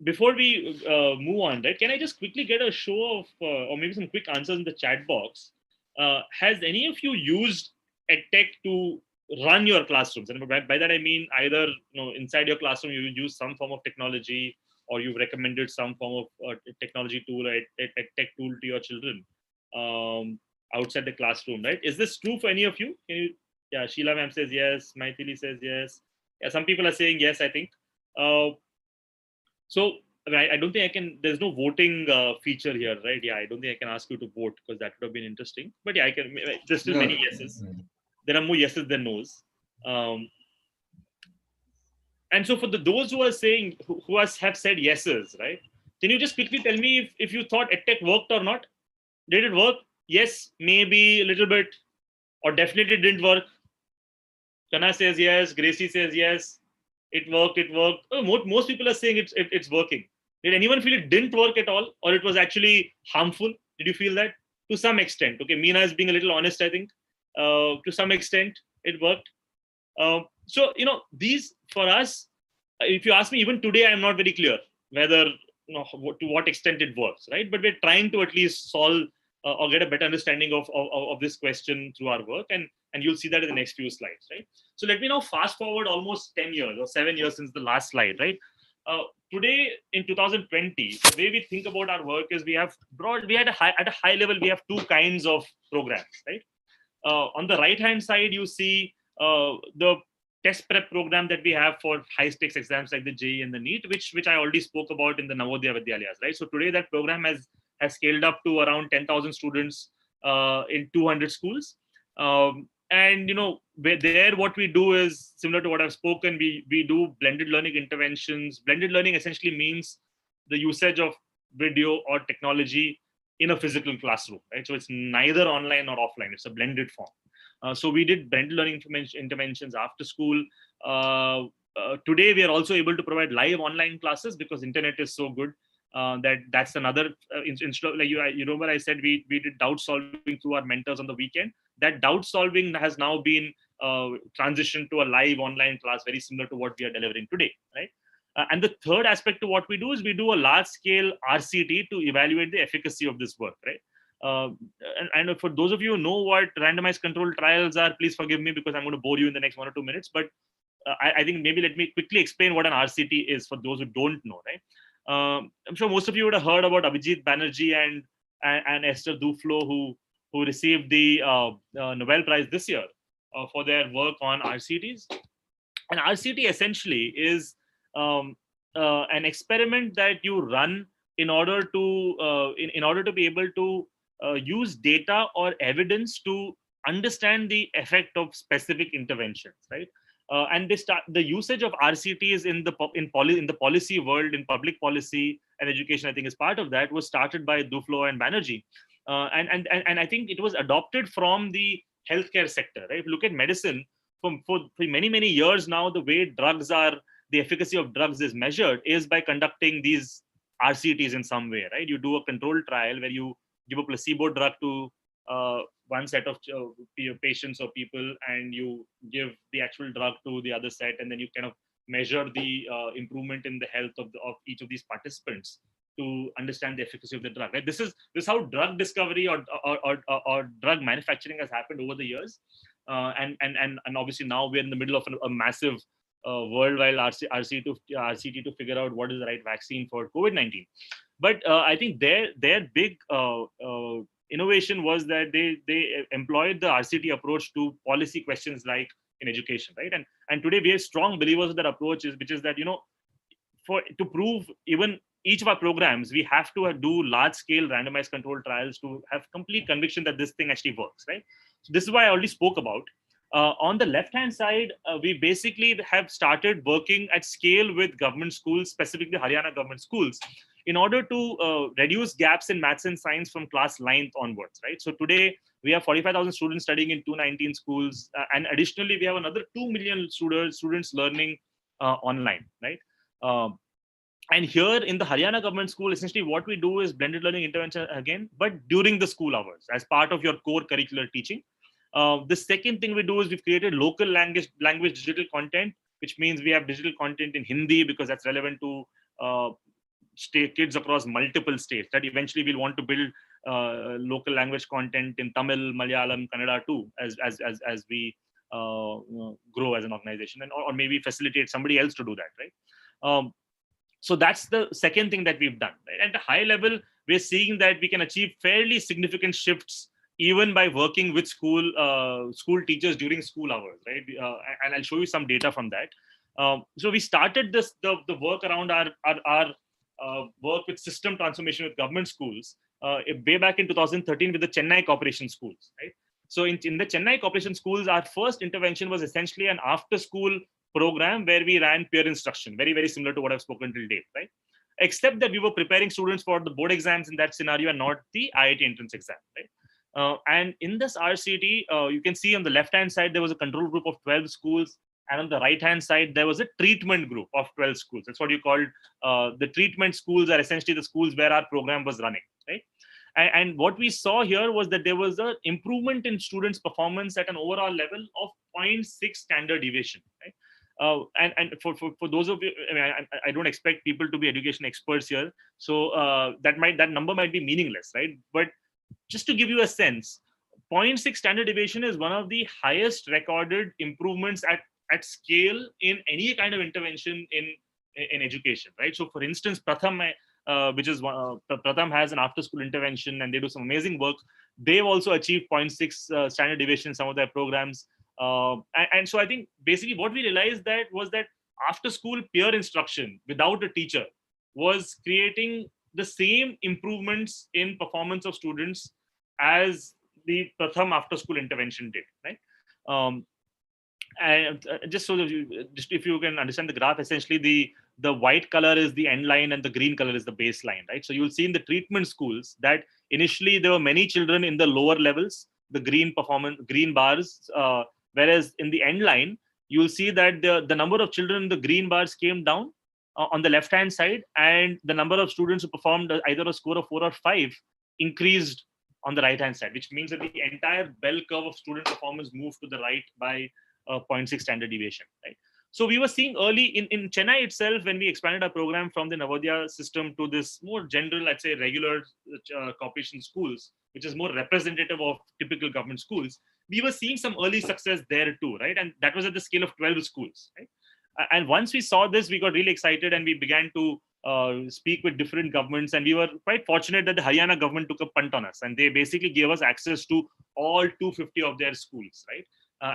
before we move on, right, can I just quickly get a show of, or maybe some quick answers in the chat box? Has any of you used EdTech to run your classrooms? And by that I mean either inside your classroom you use some form of technology, or you've recommended some form of technology tool, a tech tool to your children outside the classroom, right? Is this true for any of you? Yeah, Sheila ma'am says yes. Maithili says yes. Yeah, some people are saying yes, I think. So I don't think I can. There's no voting feature here, right? Yeah, I don't think I can ask you to vote, because that would have been interesting. But yeah, I can. There's still many yeses. There are more yeses than nos. And so for those who are saying, who have said yeses, right? Can you just quickly tell me if you thought EdTech worked or not? Did it work? Yes, maybe a little bit, or definitely didn't work. Kana says yes. Gracie says yes. It worked. It worked. Oh, most people are saying it's working. Did anyone feel it didn't work at all, or it was actually harmful? Did you feel that? To some extent. Okay, Meena is being a little honest, I think. To some extent, it worked. So, these for us, if you ask me, even today, I'm not very clear. whether to what extent it works, right? But we're trying to at least solve or get a better understanding of this question through our work, and you'll see that in the next few slides, right? So let me now fast forward almost 10 years or 7 years since the last slide, right? Today in 2020, the way we think about our work is we had at a high level, we have two kinds of programs, right? On the right hand side, you see the test prep program that we have for high stakes exams like the JEE and the NEET, which I already spoke about in the Navodaya Vidyalayas, right? So today that program has scaled up to around 10,000 students in 200 schools. And there what we do is similar to what I've spoken. We do blended learning interventions. Blended learning essentially means the usage of video or technology in a physical classroom, right? So it's neither online or offline. It's a blended form. So we did blended learning interventions after school. Today we are also able to provide live online classes because internet is so good. That's another instead of, like you remember I said we did doubt solving through our mentors on the weekend. That doubt solving has now been transitioned to a live online class, very similar to what we are delivering today, right? And the third aspect to what we do is we do a large scale RCT to evaluate the efficacy of this work, right? And for those of you who know what randomized controlled trials are, please forgive me because I'm going to bore you in the next 1 or 2 minutes. But I think maybe let me quickly explain what an RCT is for those who don't know, right? I'm sure most of you would have heard about Abhijit Banerjee and Esther Duflo, who received the Nobel Prize this year for their work on RCTs. And RCT essentially is an experiment that you run in order to in order to be able to use data or evidence to understand the effect of specific interventions, right? And the usage of RCTs in the policy world, in public policy and education, I think is part of that, was started by Duflo and Banerjee, and I think it was adopted from the healthcare sector, right? If you look at medicine, for many years now, the way the efficacy of drugs is measured is by conducting these RCTs in some way, right? You do a controlled trial where you give a placebo drug to one set of patients or people, and you give the actual drug to the other set, and then you kind of measure the improvement in the health of each of these participants to understand the efficacy of the drug, right? This is how drug discovery or drug manufacturing has happened over the years. And obviously now we're in the middle of a massive worldwide RCT to figure out what is the right vaccine for COVID-19. But I think their big innovation was that they employed the RCT approach to policy questions like in education, right? And today we are strong believers of that approach, which is that to prove even each of our programs, we have to do large scale randomized controlled trials to have complete conviction that this thing actually works, right? So this is why I already spoke about. On the left hand side, we basically have started working at scale with government schools, specifically Haryana government schools, in order to reduce gaps in maths and science from class 9th onwards, right? So today we have 45,000 students studying in 219 schools, and additionally we have another 2 million students learning online, right? And here in the Haryana government school, essentially what we do is blended learning intervention again, but during the school hours as part of your core curricular teaching. The second thing we do is we've created local language digital content, which means we have digital content in Hindi because that's relevant to kids across multiple states. That eventually we'll want to build local language content in Tamil, Malayalam, Kannada too, as we grow as an organization, and or maybe facilitate somebody else to do that, right? So that's the second thing that we've done, right? At a high level, we're seeing that we can achieve fairly significant shifts even by working with school teachers during school hours, right? And I'll show you some data from that. So we started the work around our work with system transformation with government schools way back in 2013 with the Chennai Corporation schools, right? So in the Chennai Corporation schools, our first intervention was essentially an after-school program where we ran peer instruction, very similar to what I've spoken till date, right? Except that we were preparing students for the board exams in that scenario and not the IIT entrance exam, right? And in this RCT, you can see on the left-hand side, there was a control group of 12 schools. And on the right-hand side, there was a treatment group of 12 schools. That's what you called the treatment schools are essentially the schools where our program was running, right? And what we saw here was that there was an improvement in students' performance at an overall level of 0.6 standard deviation, right? And for those of you, I mean, I don't expect people to be education experts here, so that number might be meaningless, right? But just to give you a sense, zero point 0.6 standard deviation is one of the highest recorded improvements at scale in any kind of intervention in education, right? So, for instance, Pratham, which is Pratham has an after-school intervention, and they do some amazing work. They've also achieved 0.6 standard deviation in some of their programs. And so I think basically what we realized was that after school peer instruction without a teacher was creating the same improvements in performance of students as the Pratham after school intervention did, right? And just so that just if you can understand the graph, essentially the white color is the end line and the green color is the baseline, right? So you'll see in the treatment schools that initially there were many children in the lower levels, the green bars, whereas in the end line, you'll see that the number of children in the green bars came down on the left hand side, and the number of students who performed either a score of 4 or 5 increased on the right hand side, which means that the entire bell curve of student performance moved to the right by 0.6 standard deviation, right? So we were seeing early in Chennai itself, when we expanded our program from the Navodaya system to this more general, let's say, regular corporation schools, which is more representative of typical government schools, we were seeing some early success there too, right? And that was at the scale of 12 schools, right? And once we saw this, we got really excited and we began to speak with different governments. And we were quite fortunate that the Haryana government took a punt on us, and they basically gave us access to all 250 of their schools, right?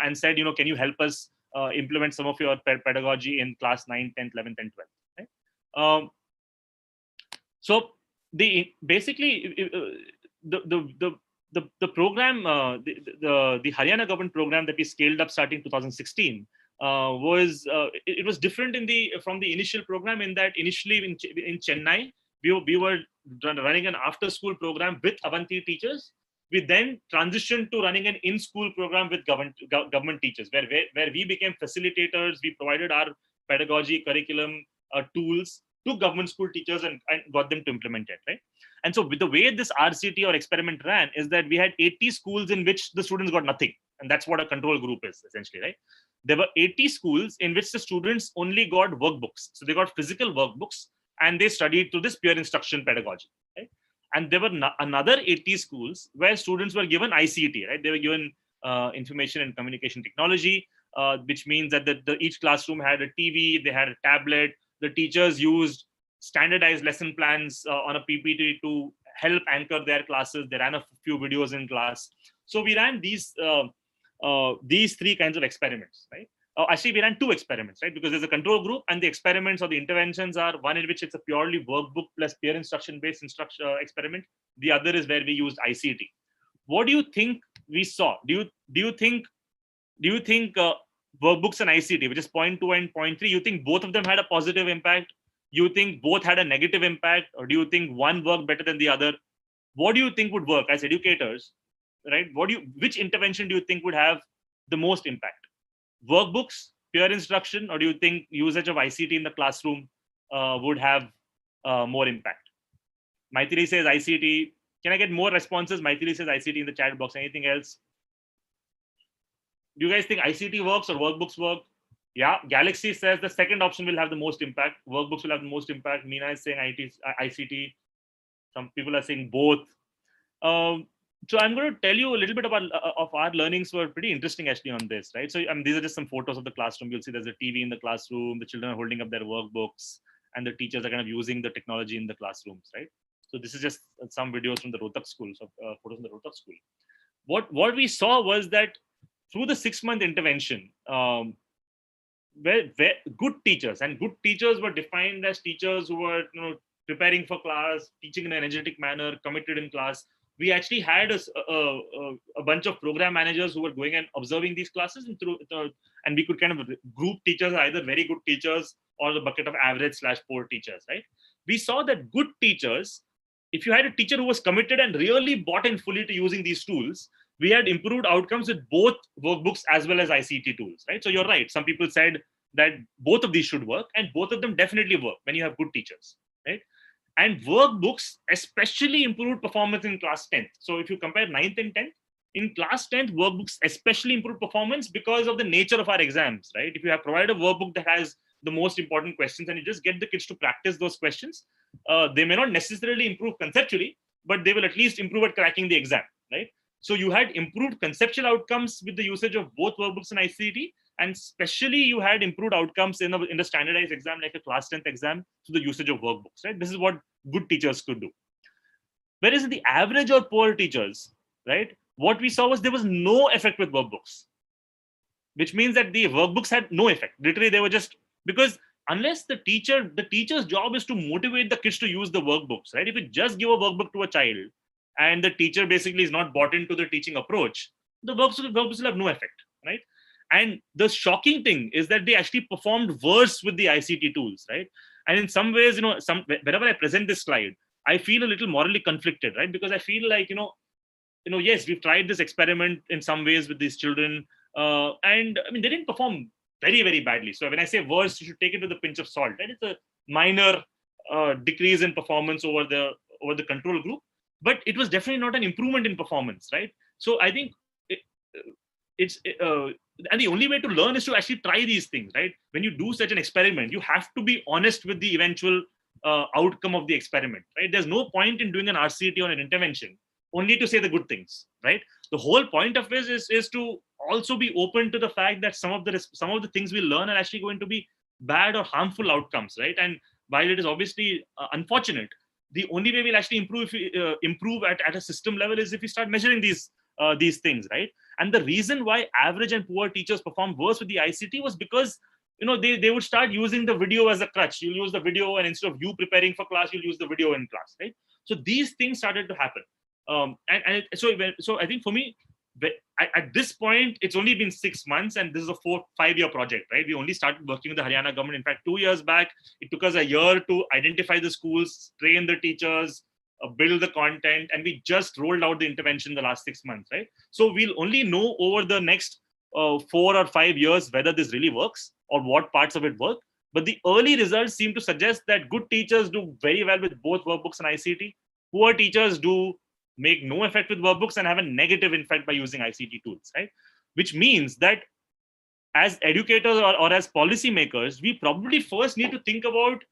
And said, can you help us implement some of your pedagogy in class 9, 10th, 11th, and 12th, right? So basically the program, the Haryana government program that we scaled up starting 2016 it was different from the initial program, in that initially in Chennai we were running an after school program with Avanti teachers. We then transitioned to running an in-school program with government teachers, where we became facilitators. We provided our pedagogy, curriculum, tools to government school teachers and got them to implement it, right? And so with the way this RCT or experiment ran is that we had 80 schools in which the students got nothing. And that's what a control group is essentially, right? There were 80 schools in which the students only got workbooks. So they got physical workbooks and they studied through this peer instruction pedagogy, right? And there were another 80 schools where students were given ICT, right? They were given information and communication technology, which means that each classroom had a TV, they had a tablet. The teachers used standardized lesson plans on a PPT to help anchor their classes. They ran a few videos in class. So we ran these 3 kinds of experiments, right? Actually, we ran 2 experiments, right? Because there's a control group, and the experiments or the interventions are one in which it's a purely workbook plus peer instruction based experiment. The other is where we used ICT. What do you think we saw? Do you think workbooks and ICT, which is 0.2 and 0.3, you think both of them had a positive impact? You think both had a negative impact, or do you think one worked better than the other? What do you think would work as educators, right? Which intervention do you think would have the most impact? Workbooks, peer instruction, or do you think usage of ICT in the classroom would have more impact? Maithili says ICT. Can I get more responses? Maithili says ICT in the chat box. Anything else? Do you guys think ICT works or workbooks work? Yeah, Galaxy says the second option will have the most impact. Workbooks will have the most impact. Meena is saying ICT. Some people are saying both. So I'm going to tell you a little bit about of our learnings were pretty interesting actually on this, right? So these are just some photos of the classroom. You'll see there's a TV in the classroom. The children are holding up their workbooks, and the teachers are kind of using the technology in the classrooms, right? So this is just some videos from the Rohtak school, so photos from the Rohtak school. What we saw was that through the 6-month intervention, where good teachers were defined as teachers who were preparing for class, teaching in an energetic manner, committed in class. We actually had a bunch of program managers who were going and observing these classes, and we could kind of group teachers, either very good teachers or the bucket of average/poor teachers, right? We saw that good teachers, if you had a teacher who was committed and really bought in fully to using these tools, we had improved outcomes with both workbooks as well as ICT tools, right? So you're right. Some people said that both of these should work, and both of them definitely work when you have good teachers, right? And workbooks especially improved performance in class 10th. So if you compare 9th and 10th, in class 10th, workbooks especially improve performance because of the nature of our exams, right? If you have provided a workbook that has the most important questions and you just get the kids to practice those questions, they may not necessarily improve conceptually, but they will at least improve at cracking the exam, right? So you had improved conceptual outcomes with the usage of both workbooks and ICT, and especially you had improved outcomes in the standardized exam, like a class 10th exam, through the usage of workbooks, right? This is what good teachers could do. Whereas the average or poor teachers, right, what we saw was there was no effect with workbooks, which means that the workbooks had no effect. Literally, they were just, because unless the teacher's job is to motivate the kids to use the workbooks, right? If you just give a workbook to a child and the teacher basically is not bought into the teaching approach, the workbooks will have no effect, right? And the shocking thing is that they actually performed worse with the ICT tools, right? And in some ways, whenever I present this slide, I feel a little morally conflicted, right? Because I feel like, yes, we've tried this experiment in some ways with these children, and I mean, they didn't perform very, very badly. So when I say worse, you should take it with a pinch of salt, right? It's a minor decrease in performance over the control group, but it was definitely not an improvement in performance, right? So I think and the only way to learn is to actually try these things, right? When you do such an experiment, you have to be honest with the eventual outcome of the experiment, right? There's no point in doing an RCT or an intervention only to say the good things, right? The whole point of this is to also be open to the fact that some of the things we learn are actually going to be bad or harmful outcomes, right? And while it is obviously unfortunate, the only way we'll actually improve at a system level is if we start measuring these things, right? And the reason why average and poor teachers perform worse with the ICT was because they would start using the video as a crutch. You'll use the video, and instead of you preparing for class, you'll use the video in class, right? So these things started to happen. So I think for me, at this point, it's only been 6 months, and this is a 4-5 year project, right? We only started working with the Haryana government. In fact, 2 years back, it took us a year to identify the schools, train the teachers, build the content, and we just rolled out the intervention in the last 6 months, right? So we'll only know over the next 4 or 5 years whether this really works or what parts of it work. But the early results seem to suggest that good teachers do very well with both workbooks and ICT. Poor teachers do make no effect with workbooks and have a negative effect by using ICT tools, right? Which means that as educators or as policymakers, we probably first need to think about,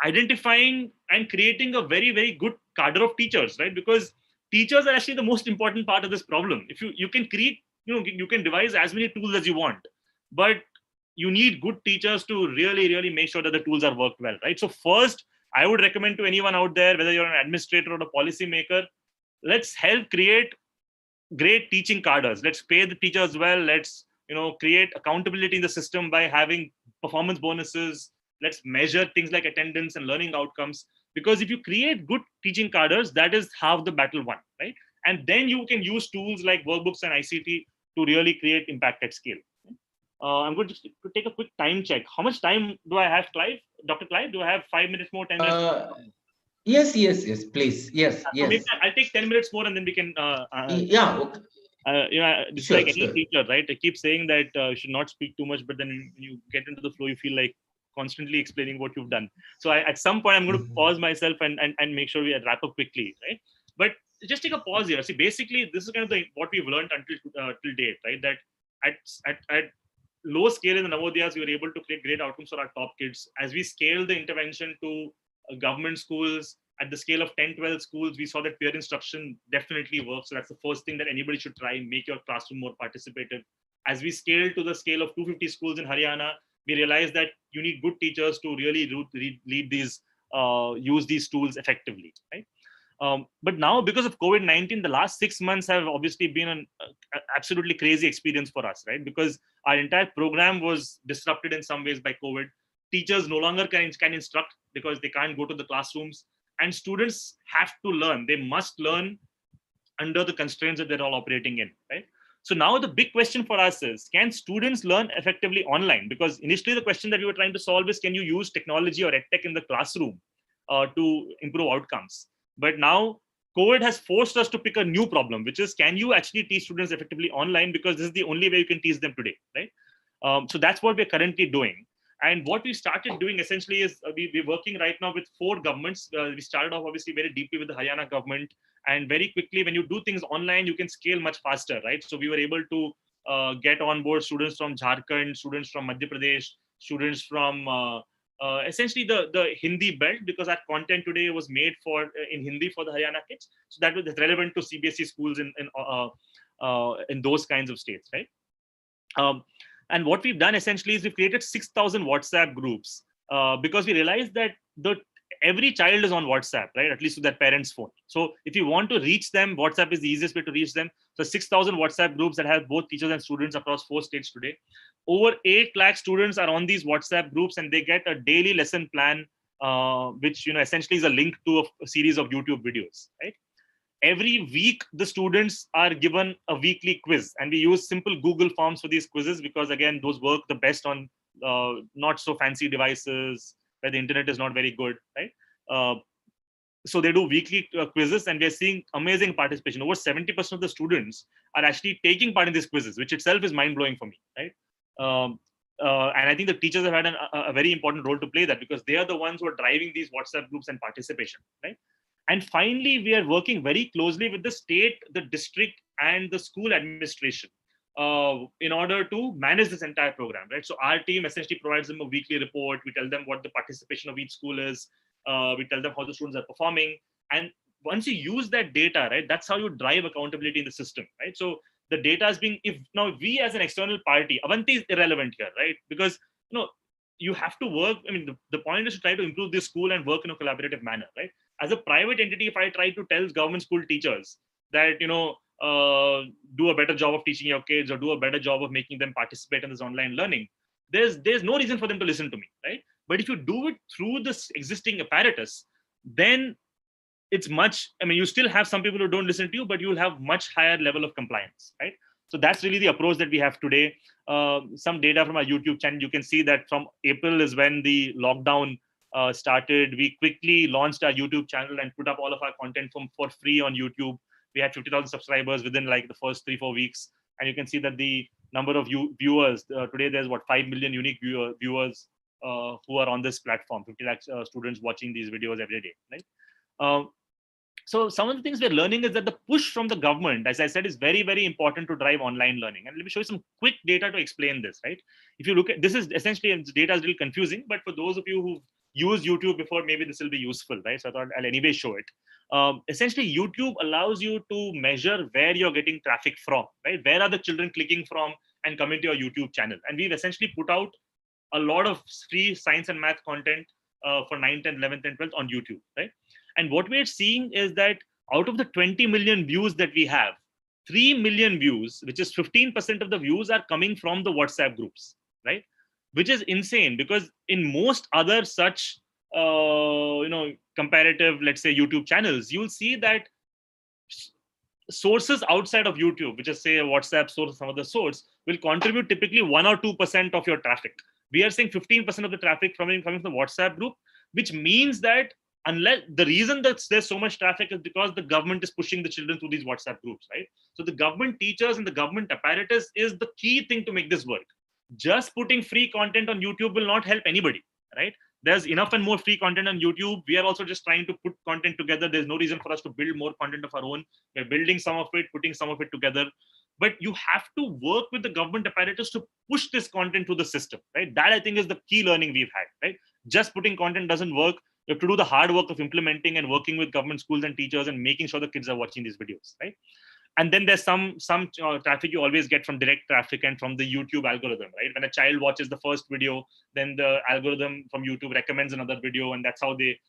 identifying and creating a very, very good cadre of teachers, right? Because teachers are actually the most important part of this problem. If you can create, you can devise as many tools as you want, but you need good teachers to really, really make sure that the tools are worked well, right? So first, I would recommend to anyone out there, whether you're an administrator or a policymaker, let's help create great teaching cadres. Let's pay the teachers well. Let's create accountability in the system by having performance bonuses. Let's measure things like attendance and learning outcomes. Because if you create good teaching cadres, that is half the battle won, right? And then you can use tools like workbooks and ICT to really create impact at scale. I'm going to take a quick time check. How much time do I have, Clive? Dr. Clive, do I have 5 minutes more, 10 minutes more? Yes, please. Yes. So maybe I'll take 10 minutes more and then we can. Okay. It's like any teacher, right? I keep saying that you should not speak too much, but then when you get into the flow, you feel like constantly explaining what you've done. So at some point, I'm going to pause myself and make sure we wrap up quickly, right? But just take a pause here. See, basically, this is kind of what we've learned till date, right? That at low scale in the Navodayas, we were able to create great outcomes for our top kids. As we scale the intervention to government schools, at the scale of 10, 12 schools, we saw that peer instruction definitely works. So that's the first thing that anybody should try, make your classroom more participative. As we scale to the scale of 250 schools in Haryana, we realized that you need good teachers to really lead these, use these tools effectively, right? But now, because of COVID-19, the last 6 months have obviously been an absolutely crazy experience for us, right? Because our entire program was disrupted in some ways by COVID. Teachers no longer can instruct because they can't go to the classrooms, and students have to learn. They must learn under the constraints that they're all operating in, right? So now the big question for us is, can students learn effectively online? Because initially the question that we were trying to solve is, can you use technology or edtech in the classroom to improve outcomes? But now COVID has forced us to pick a new problem, which is, can you actually teach students effectively online? Because this is the only way you can teach them today, right? So that's what we're currently doing. And what we started doing essentially is we're working right now with 4 governments. We started off obviously very deeply with the Haryana government, and very quickly when you do things online, you can scale much faster, right? So we were able to get on board students from Jharkhand, students from Madhya Pradesh, students from essentially the Hindi belt, because our content today was made for in Hindi for the Haryana kids. So that was relevant to CBSE schools in those kinds of states, right? And what we've done essentially is we've created 6,000 WhatsApp groups because we realized that every child is on WhatsApp, right? At least with their parents' phone. So if you want to reach them, WhatsApp is the easiest way to reach them. So 6,000 WhatsApp groups that have both teachers and students across 4 states today. Over 8 lakh students are on these WhatsApp groups, and they get a daily lesson plan, which essentially is a link to a series of YouTube videos, right? Every week the students are given a weekly quiz, and we use simple Google forms for these quizzes because again those work the best on not so fancy devices where the internet is not very good, right? So they do weekly quizzes, and we're seeing amazing participation. Over 70% of the students are actually taking part in these quizzes, which itself is mind-blowing for me, right? And I think the teachers have had a very important role to play that, because they are the ones who are driving these WhatsApp groups and participation, right? And finally, we are working very closely with the state, the district, and the school administration in order to manage this entire program, right? So our team essentially provides them a weekly report. We tell them what the participation of each school is. We tell them how the students are performing. And once you use that data, right, that's how you drive accountability in the system, right? So the data is being, if now we as an external party, Avanti is irrelevant here, right? Because, you have to work. I mean, the point is to try to improve this school and work in a collaborative manner, right? As a private entity, if I try to tell government school teachers that, do a better job of teaching your kids or do a better job of making them participate in this online learning, there's no reason for them to listen to me, right? But if you do it through this existing apparatus, then it's much, you still have some people who don't listen to you, but you'll have much higher level of compliance, right? So that's really the approach that we have today. Some data from our YouTube channel, you can see that from April is when the lockdown started. We quickly launched our YouTube channel and put up all of our content for free on YouTube. We had 50,000 subscribers within like the first 3-4 weeks. And you can see that the number of viewers, today there's 5 million unique viewers who are on this platform, 50 lakh students watching these videos every day, right? So some of the things we're learning is that the push from the government, as I said, is very, very important to drive online learning. And let me show you some quick data to explain this, right? If you look at, this is essentially, this data is really confusing, but for those of you who've used YouTube before, maybe this will be useful, right? So I thought I'll anyway show it. Essentially, YouTube allows you to measure where you're getting traffic from, right? Where are the children clicking from and coming to your YouTube channel? And we've essentially put out a lot of free science and math content for 9th, 10th, 11th, and 12th on YouTube, right? And what we're seeing is that out of the 20 million views that we have, 3 million views, which is 15% of the views, are coming from the WhatsApp groups, right? Which is insane, because in most other such, comparative, let's say, YouTube channels, you'll see that sources outside of YouTube, which is say a WhatsApp source, some other source, will contribute typically 1 or 2% of your traffic. We are saying 15% of the traffic coming from the WhatsApp group, which means that unless the reason that there's so much traffic is because the government is pushing the children through these WhatsApp groups, right? So the government teachers and the government apparatus is the key thing to make this work. Just putting free content on YouTube will not help anybody, right? There's enough and more free content on YouTube. We are also just trying to put content together. There's no reason for us to build more content of our own. We're building some of it, putting some of it together. But you have to work with the government apparatus to push this content through the system, right? That I think is the key learning we've had, right? Just putting content doesn't work. You have to do the hard work of implementing and working with government schools and teachers and making sure the kids are watching these videos, right? And then there's some traffic you always get from direct traffic and from the YouTube algorithm, right? When a child watches the first video, then the algorithm from YouTube recommends another video, and that's how they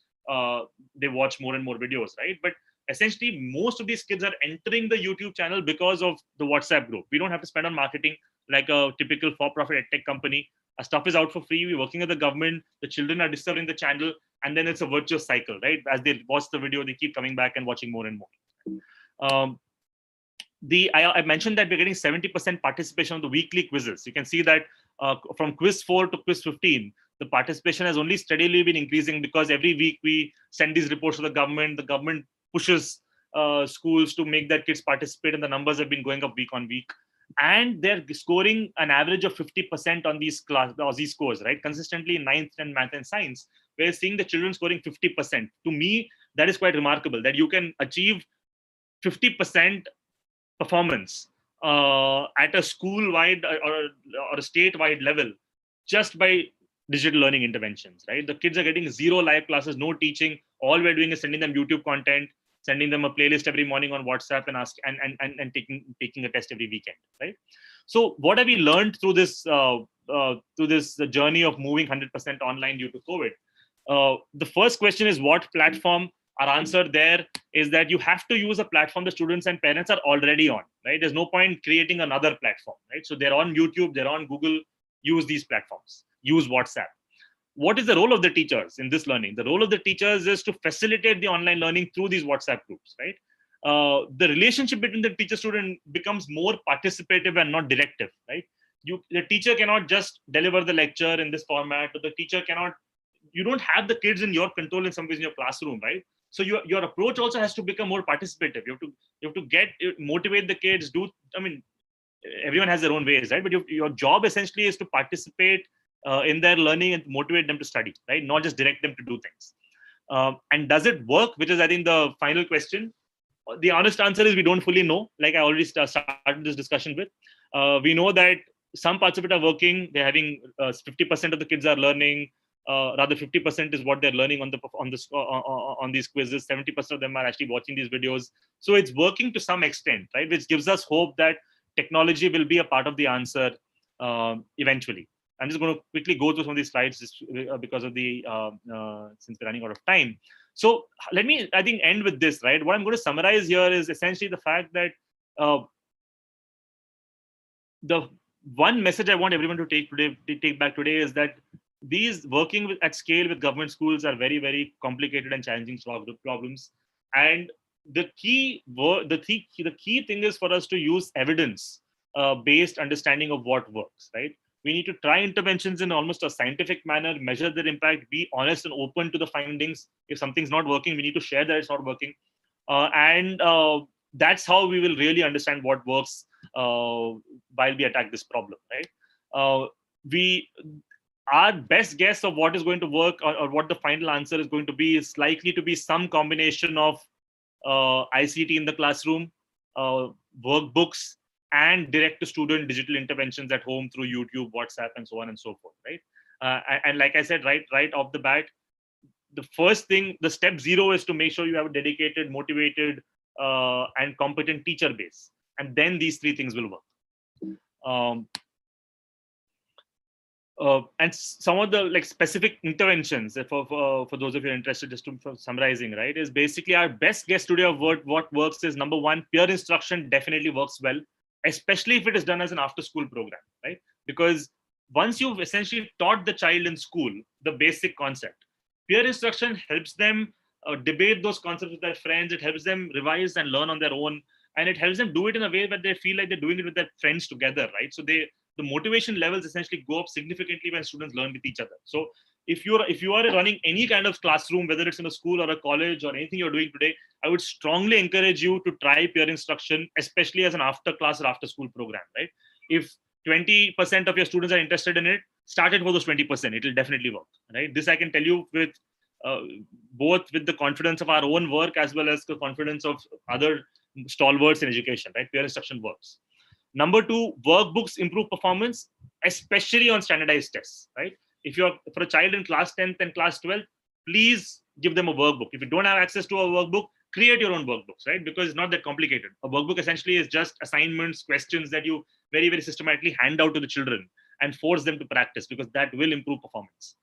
watch more and more videos, right? But essentially, most of these kids are entering the YouTube channel because of the WhatsApp group. We don't have to spend on marketing like a typical for-profit edtech company. Our stuff is out for free. We're working with the government. The children are discovering the channel, and then it's a virtuous cycle, right? As they watch the video, they keep coming back and watching more and more. I mentioned that we're getting 70% participation on the weekly quizzes. You can see that from quiz 4 to quiz 15, the participation has only steadily been increasing because every week we send these reports to the government. The government pushes schools to make their kids participate, and the numbers have been going up week on week. and they're scoring an average of 50% on these the Aussie scores, right? Consistently in ninth and math and science, we're seeing the children scoring 50%. To me, that is quite remarkable that you can achieve 50% performance at a school-wide or a state-wide level just by digital learning interventions, right? The kids are getting zero live classes, no teaching. All we're doing is sending them YouTube content, sending them a playlist every morning on WhatsApp, and taking a test every weekend, right? So what have we learned through this journey of moving 100% online due to COVID? The first question is what platform. Our answer there is that you have to use a platform the students and parents are already on, right? There's no point creating another platform, right? So they're on YouTube, they're on Google. Use these platforms, use WhatsApp. What is the role of the teachers in this learning? The role of the teachers is to facilitate the online learning through these WhatsApp groups, right? The relationship between the teacher student becomes more participative and not directive, right? The teacher cannot just deliver the lecture in this format, or the teacher cannot, you don't have the kids in your control in some ways in your classroom, right? So your approach also has to become more participative. You have to motivate the kids. Everyone has their own ways, right? But your job essentially is to participate in their learning and motivate them to study, right? Not just direct them to do things. And does it work? Which is, I think, the final question. The honest answer is we don't fully know. Like I already started this discussion with. We know that some parts of it are working. They're having 50% of the kids are learning. Rather 50% is what they're learning on these quizzes. 70% of them are actually watching these videos. So it's working to some extent, right? Which gives us hope that technology will be a part of the answer eventually. I'm just going to quickly go through some of these slides because of the since we're running out of time. So let me, I think, end with this, right? What I'm going to summarize here is essentially the fact that the one message I want everyone to take back today is that these working at scale with government schools are very, very complicated and challenging problems. And the key thing is for us to use evidence based understanding of what works, right? We need to try interventions in almost a scientific manner, measure their impact, be honest and open to the findings. If something's not working, we need to share that it's not working. And that's how we will really understand what works while we attack this problem, right? Our best guess of what is going to work or what the final answer is going to be is likely to be some combination of ICT in the classroom, workbooks, and direct-to-student digital interventions at home through YouTube, WhatsApp, and so on and so forth, right? And like I said, right off the bat, the first thing, the step zero is to make sure you have a dedicated, motivated, and competent teacher base. And then these three things will work. And some of the specific interventions for those of you interested, just for summarizing, right, is basically our best guess today of what works is, number one, peer instruction definitely works well, especially if it is done as an after-school program, right? Because once you've essentially taught the child in school the basic concept, peer instruction helps them debate those concepts with their friends. It helps them revise and learn on their own, and it helps them do it in a way that they feel like they're doing it with their friends together, right? So the motivation levels essentially go up significantly when students learn with each other. So if you are running any kind of classroom, whether it's in a school or a college or anything you're doing today, I would strongly encourage you to try peer instruction, especially as an after class or after school program, right? If 20% of your students are interested in it, start it for those 20%. It will definitely work, right? This I can tell you with both with the confidence of our own work as well as the confidence of other stalwarts in education, right? Peer instruction works. Number two, workbooks improve performance, especially on standardized tests, right? If you're for a child in class 10th and class 12th, please give them a workbook. If you don't have access to a workbook, create your own workbooks, right? Because it's not that complicated. A workbook essentially is just assignments, questions that you very, very systematically hand out to the children and force them to practice, because that will improve performance.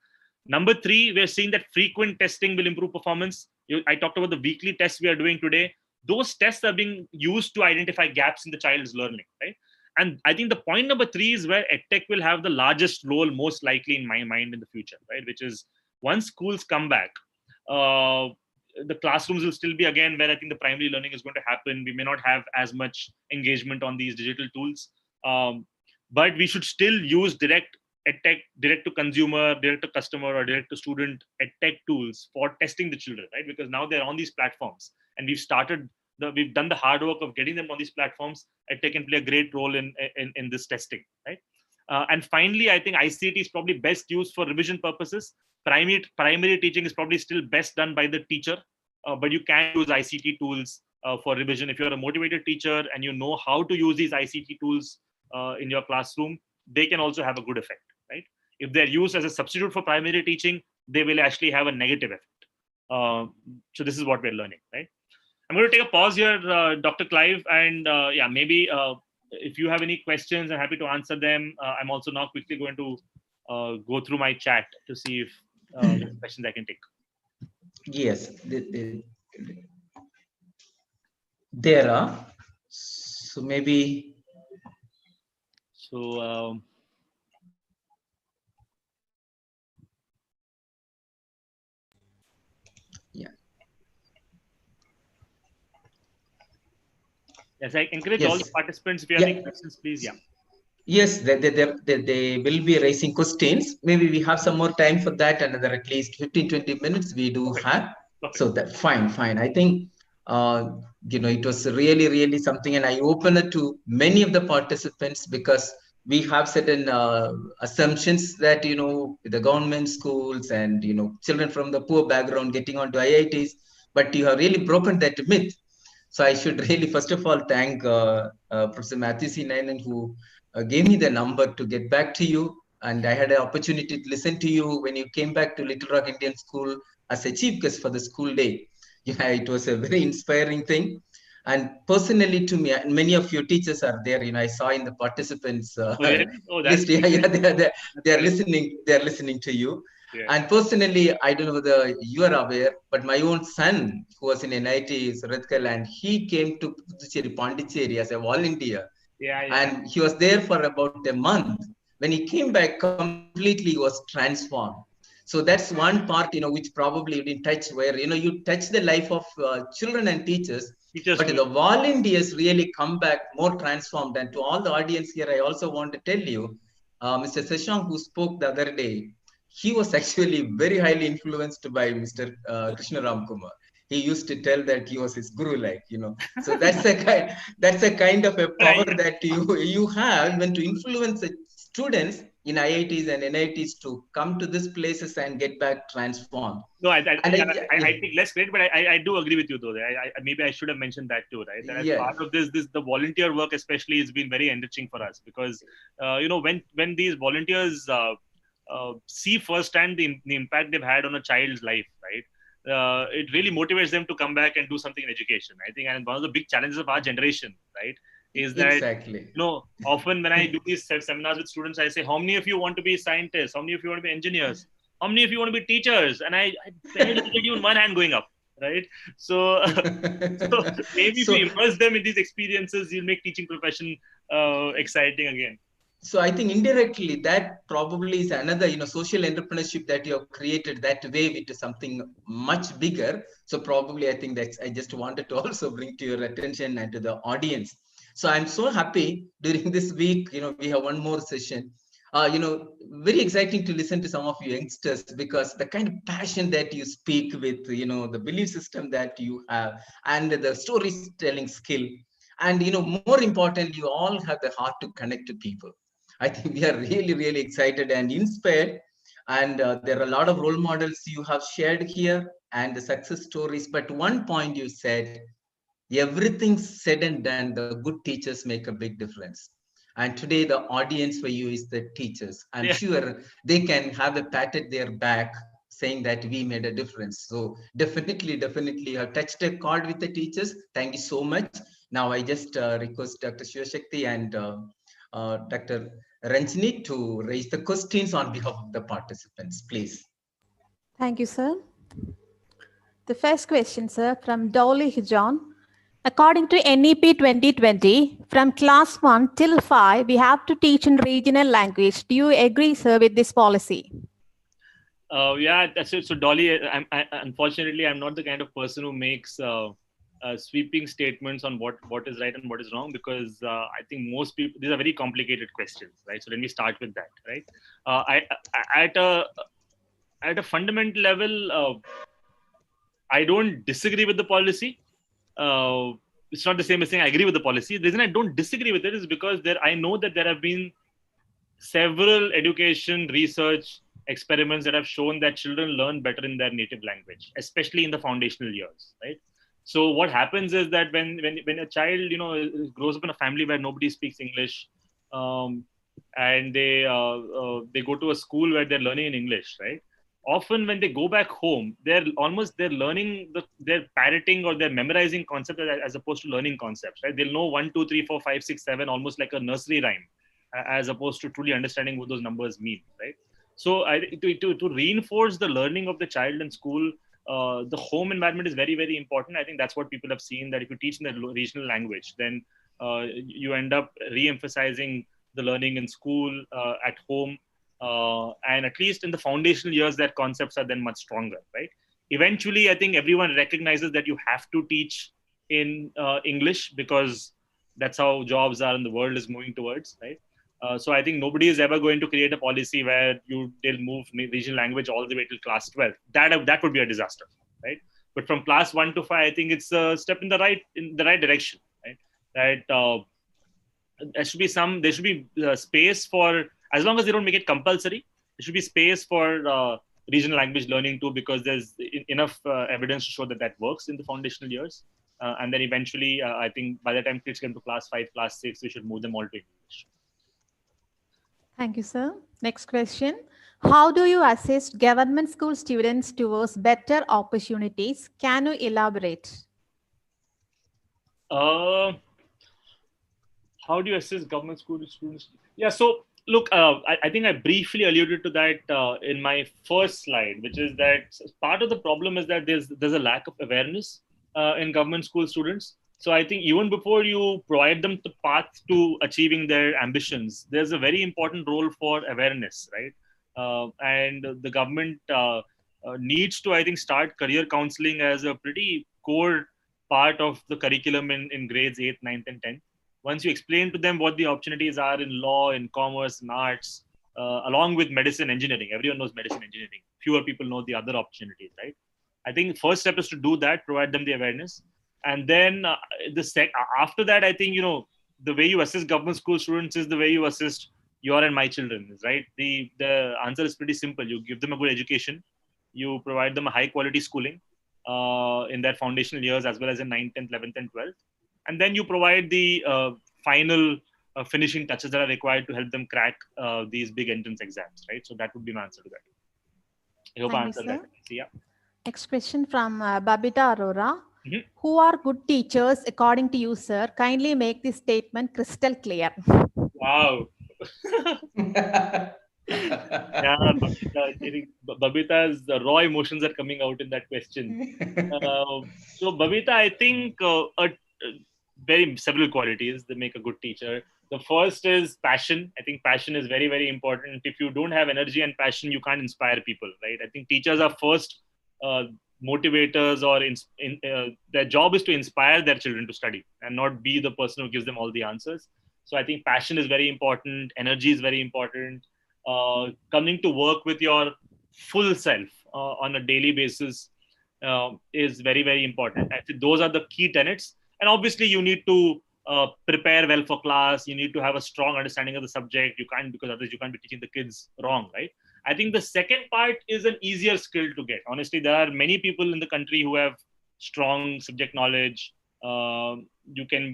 Number three, we're seeing that frequent testing will improve performance. I talked about the weekly tests we are doing today. Those tests are being used to identify gaps in the child's learning, right? And I think the point number three is where EdTech will have the largest role, most likely in my mind, in the future, right? Which is once schools come back, the classrooms will still be again where I think the primary learning is going to happen. We may not have as much engagement on these digital tools, but we should still use direct EdTech, direct to consumer, direct to customer, or direct to student EdTech tools for testing the children, right? Because now they're on these platforms, and we've started we've done the hard work of getting them on these platforms. It can play a great role in this testing, right? And finally, I think ICT is probably best used for revision purposes. Primary teaching is probably still best done by the teacher, but you can use ICT tools for revision. If you're a motivated teacher and you know how to use these ICT tools in your classroom, they can also have a good effect, right? If they're used as a substitute for primary teaching, they will actually have a negative effect. So this is what we're learning, right? I'm going to take a pause here, Dr. Clive, and yeah, maybe if you have any questions, I'm happy to answer them. I'm also now quickly going to go through my chat to see if there's questions I can take. Yes, there are. So maybe. So Yeah. yes, I encourage all the Yes. participants, if you have any questions, please. Yeah. Yes, they will be raising questions. Maybe we have some more time for that. Another at least 15-20 minutes we do have. Perfect. So that fine. I think it was really something, and I open it to many of the participants because we have certain assumptions that the government schools and children from the poor background getting onto IITs, but you have really broken that myth. So I should really, first of all, thank Professor Matthew C. Nayan, who gave me the number to get back to you. And I had an opportunity to listen to you when you came back to Little Rock Indian School as a chief guest for the school day. Yeah, it was a very inspiring thing. And personally to me, and many of your teachers are there. I saw in the participants Really? Oh, that's list. Yeah, they are great. listening. They are listening to you. Yeah. And personally, I don't know whether you are aware, but my own son, who was in NIT Suratkal, and he came to Pondicherry as a volunteer. Yeah. And he was there for about a month. When he came back, completely was transformed. So that's one part, which probably you didn't touch, where you touch the life of children and teachers, but too. the volunteers really come back more transformed. And to all the audience here, I also want to tell you, Mr. Seshank, who spoke the other day, he was actually very highly influenced by Mr. Krishna Ram Kumar. He used to tell that he was his guru, So that's a kind of a power that you have when to influence the students in IITs and NITs to come to these places and get back transformed. No, I take less credit, but I do agree with you though. Maybe I should have mentioned that too, right? That as part of this the volunteer work especially has been very enriching for us because when these volunteers see firsthand the impact they've had on a child's life, right? It really motivates them to come back and do something in education. I think, and one of the big challenges of our generation, right, is that exactly. Often when I do these seminars with students, I say, how many of you want to be scientists? How many of you want to be engineers? How many of you want to be teachers? And I barely get even one hand going up, right? So, maybe if you immerse them in these experiences, you'll make teaching profession exciting again. So I think indirectly that probably is another, social entrepreneurship that you have created that wave into something much bigger. So probably I think I just wanted to also bring to your attention and to the audience. So I'm so happy during this week, we have one more session. Very exciting to listen to some of you youngsters because the kind of passion that you speak with, the belief system that you have and the storytelling skill. And, more importantly, you all have the heart to connect to people. I think we are really excited and inspired. And there are a lot of role models you have shared here and the success stories. But one point you said, everything said and done, the good teachers make a big difference. And today the audience for you is the teachers. I'm sure they can have a pat at their back saying that we made a difference. So definitely you have touched a chord with the teachers. Thank you so much. Now I just request Dr. Shivashakti and Dr. Ranjini to raise the questions on behalf of the participants, please. Thank you, sir. The first question, sir, from Dolly Hijan. According to NEP 2020, from class 1 till 5, we have to teach in regional language. Do you agree, sir, with this policy? Yeah, that's it. So Dolly, unfortunately, I'm not the kind of person who makes sweeping statements on what is right and what is wrong, because I think most people, these are very complicated questions, right? So let me start with that, right? At a fundamental level, I don't disagree with the policy, it's not the same as saying I agree with the policy. The reason I don't disagree with it is because I know that there have been several education research experiments that have shown that children learn better in their native language, especially in the foundational years, right? So what happens is that when a child, grows up in a family where nobody speaks English, um, and they go to a school where they're learning in English, right? Often when they go back home, they're learning they're parroting or they're memorizing concepts as opposed to learning concepts, right? They'll know 1, 2, 3, 4, 5, 6, 7, almost like a nursery rhyme, as opposed to truly understanding what those numbers mean, right? So to reinforce the learning of the child in school, the home environment is very, very important. I think that's what people have seen, that if you teach in the regional language, then you end up re-emphasizing the learning in school, at home, and at least in the foundational years, that concepts are then much stronger, right? Eventually, I think everyone recognizes that you have to teach in English, because that's how jobs are and the world is moving towards, right? So I think nobody is ever going to create a policy where they'll move regional language all the way till class 12. That would be a disaster, right? But from class 1 to 5, I think it's a step in the right direction, right? That there should be space for, as long as they don't make it compulsory, there should be space for regional language learning too, because there's enough evidence to show that that works in the foundational years. And then eventually, I think by the time kids get to class 5, class 6, we should move them all to English. Thank you, sir. Next question. How do you assist government school students towards better opportunities? Can you elaborate? How do you assist government school students? Yeah, so look, I think I briefly alluded to that in my first slide, which is that part of the problem is that there's a lack of awareness in government school students. So I think even before you provide them the path to achieving their ambitions, there's a very important role for awareness, right? And the government needs to, I think, start career counseling as a pretty core part of the curriculum in grades 8, 9, and 10. Once you explain to them what the opportunities are in law, in commerce, in arts, along with medicine, engineering. Everyone knows medicine, engineering. Fewer people know the other opportunities, right? I think first step is to do that, provide them the awareness. And then after that, I think, the way you assist government school students is the way you assist your and my children, right? The answer is pretty simple. You give them a good education. You provide them a high quality schooling in their foundational years, as well as in 9th, 10th, 11th, and 12th. And then you provide the final finishing touches that are required to help them crack these big entrance exams, right? So that would be my answer to that. I hope I answered that. Yeah. Next question from Babita Arora. Mm-hmm. Who are good teachers according to you, sir? Kindly make this statement crystal clear. Wow. Yeah, Babita's raw emotions are coming out in that question. So Babita, I think several qualities that make a good teacher. The first is passion. I think passion is very, very important. If you don't have energy and passion, you can't inspire people, right? I think teachers are first motivators, or their job is to inspire their children to study and not be the person who gives them all the answers. So I think passion is very important. Energy is very important. Coming to work with your full self on a daily basis is very, very important. I think those are the key tenets. And obviously, you need to prepare well for class. You need to have a strong understanding of the subject. You can't, because otherwise you can't be teaching the kids wrong, right? I think the second part is an easier skill to get. Honestly, there are many people in the country who have strong subject knowledge. You can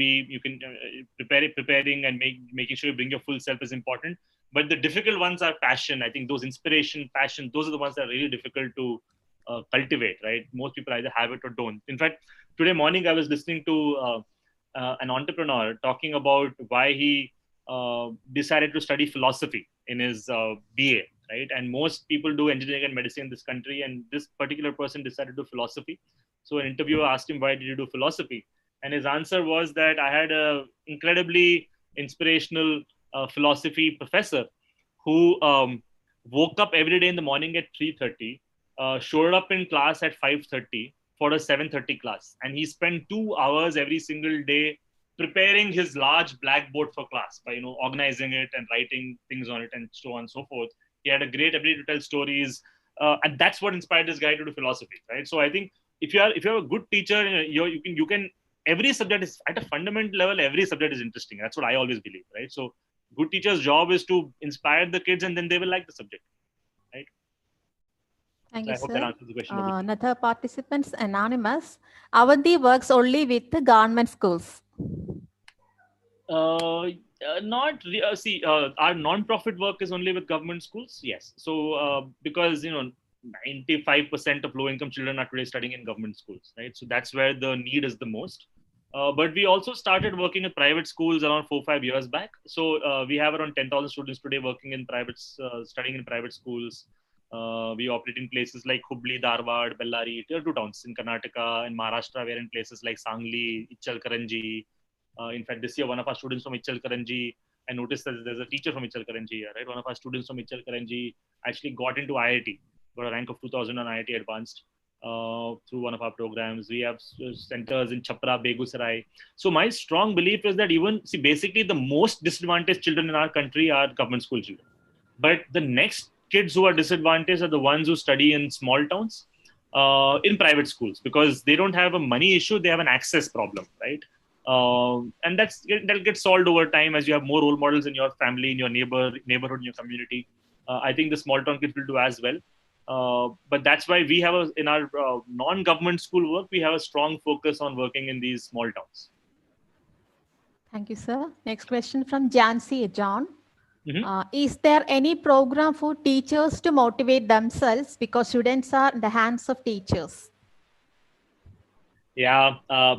preparing and making sure you bring your full self is important. But the difficult ones are passion. I think those inspiration, passion, those are the ones that are really difficult to cultivate, right? Most people either have it or don't. In fact, today morning I was listening to an entrepreneur talking about why he decided to study philosophy in his BA, right? And most people do engineering and medicine in this country, and this particular person decided to do philosophy. So an interviewer asked him, why did you do philosophy? And his answer was that I had an incredibly inspirational philosophy professor who woke up every day in the morning at 3:30, showed up in class at 5:30 for a 7:30 class. And he spent 2 hours every single day preparing his large blackboard for class by, organizing it and writing things on it and so on and so forth. He had a great ability to tell stories. And that's what inspired this guy to do philosophy, right? So I think if you have a good teacher, you can every subject is at a fundamental level, every subject is interesting. That's what I always believe, right? So good teacher's job is to inspire the kids, and then they will like the subject, right? Thank So you, I hope that sir. answers the question. Another participants anonymous. Avanti works only with the government schools. See, our non-profit work is only with government schools. Yes. So because 95% of low-income children are today studying in government schools, right? So that's where the need is the most. But we also started working in private schools around 4-5 years back. So we have around 10,000 students today working in studying in private schools. We operate in places like Hubli, Dharwad, Bellary, tier 2 towns in Karnataka. In Maharashtra, we're in places like Sangli, Ichalkaranji. In fact, this year, one of our students from Ichalkaranji, I noticed that there's a teacher from Ichalkaranji here, right? One of our students from Ichalkaranji actually got into IIT, got a rank of 2000 on IIT Advanced through one of our programs. We have centers in Chapra, Begusarai. So my strong belief is that basically the most disadvantaged children in our country are government school children. But the next kids who are disadvantaged are the ones who study in small towns in private schools, because they don't have a money issue, they have an access problem, right? And that'll get solved over time as you have more role models in your family, in your neighborhood, in your community. I think the small town kids will do as well. But that's why we have in our non-government school work, we have a strong focus on working in these small towns. Thank you, sir. Next question from Jancy John. Mm-hmm. Is there any program for teachers to motivate themselves, because students are in the hands of teachers? Yeah,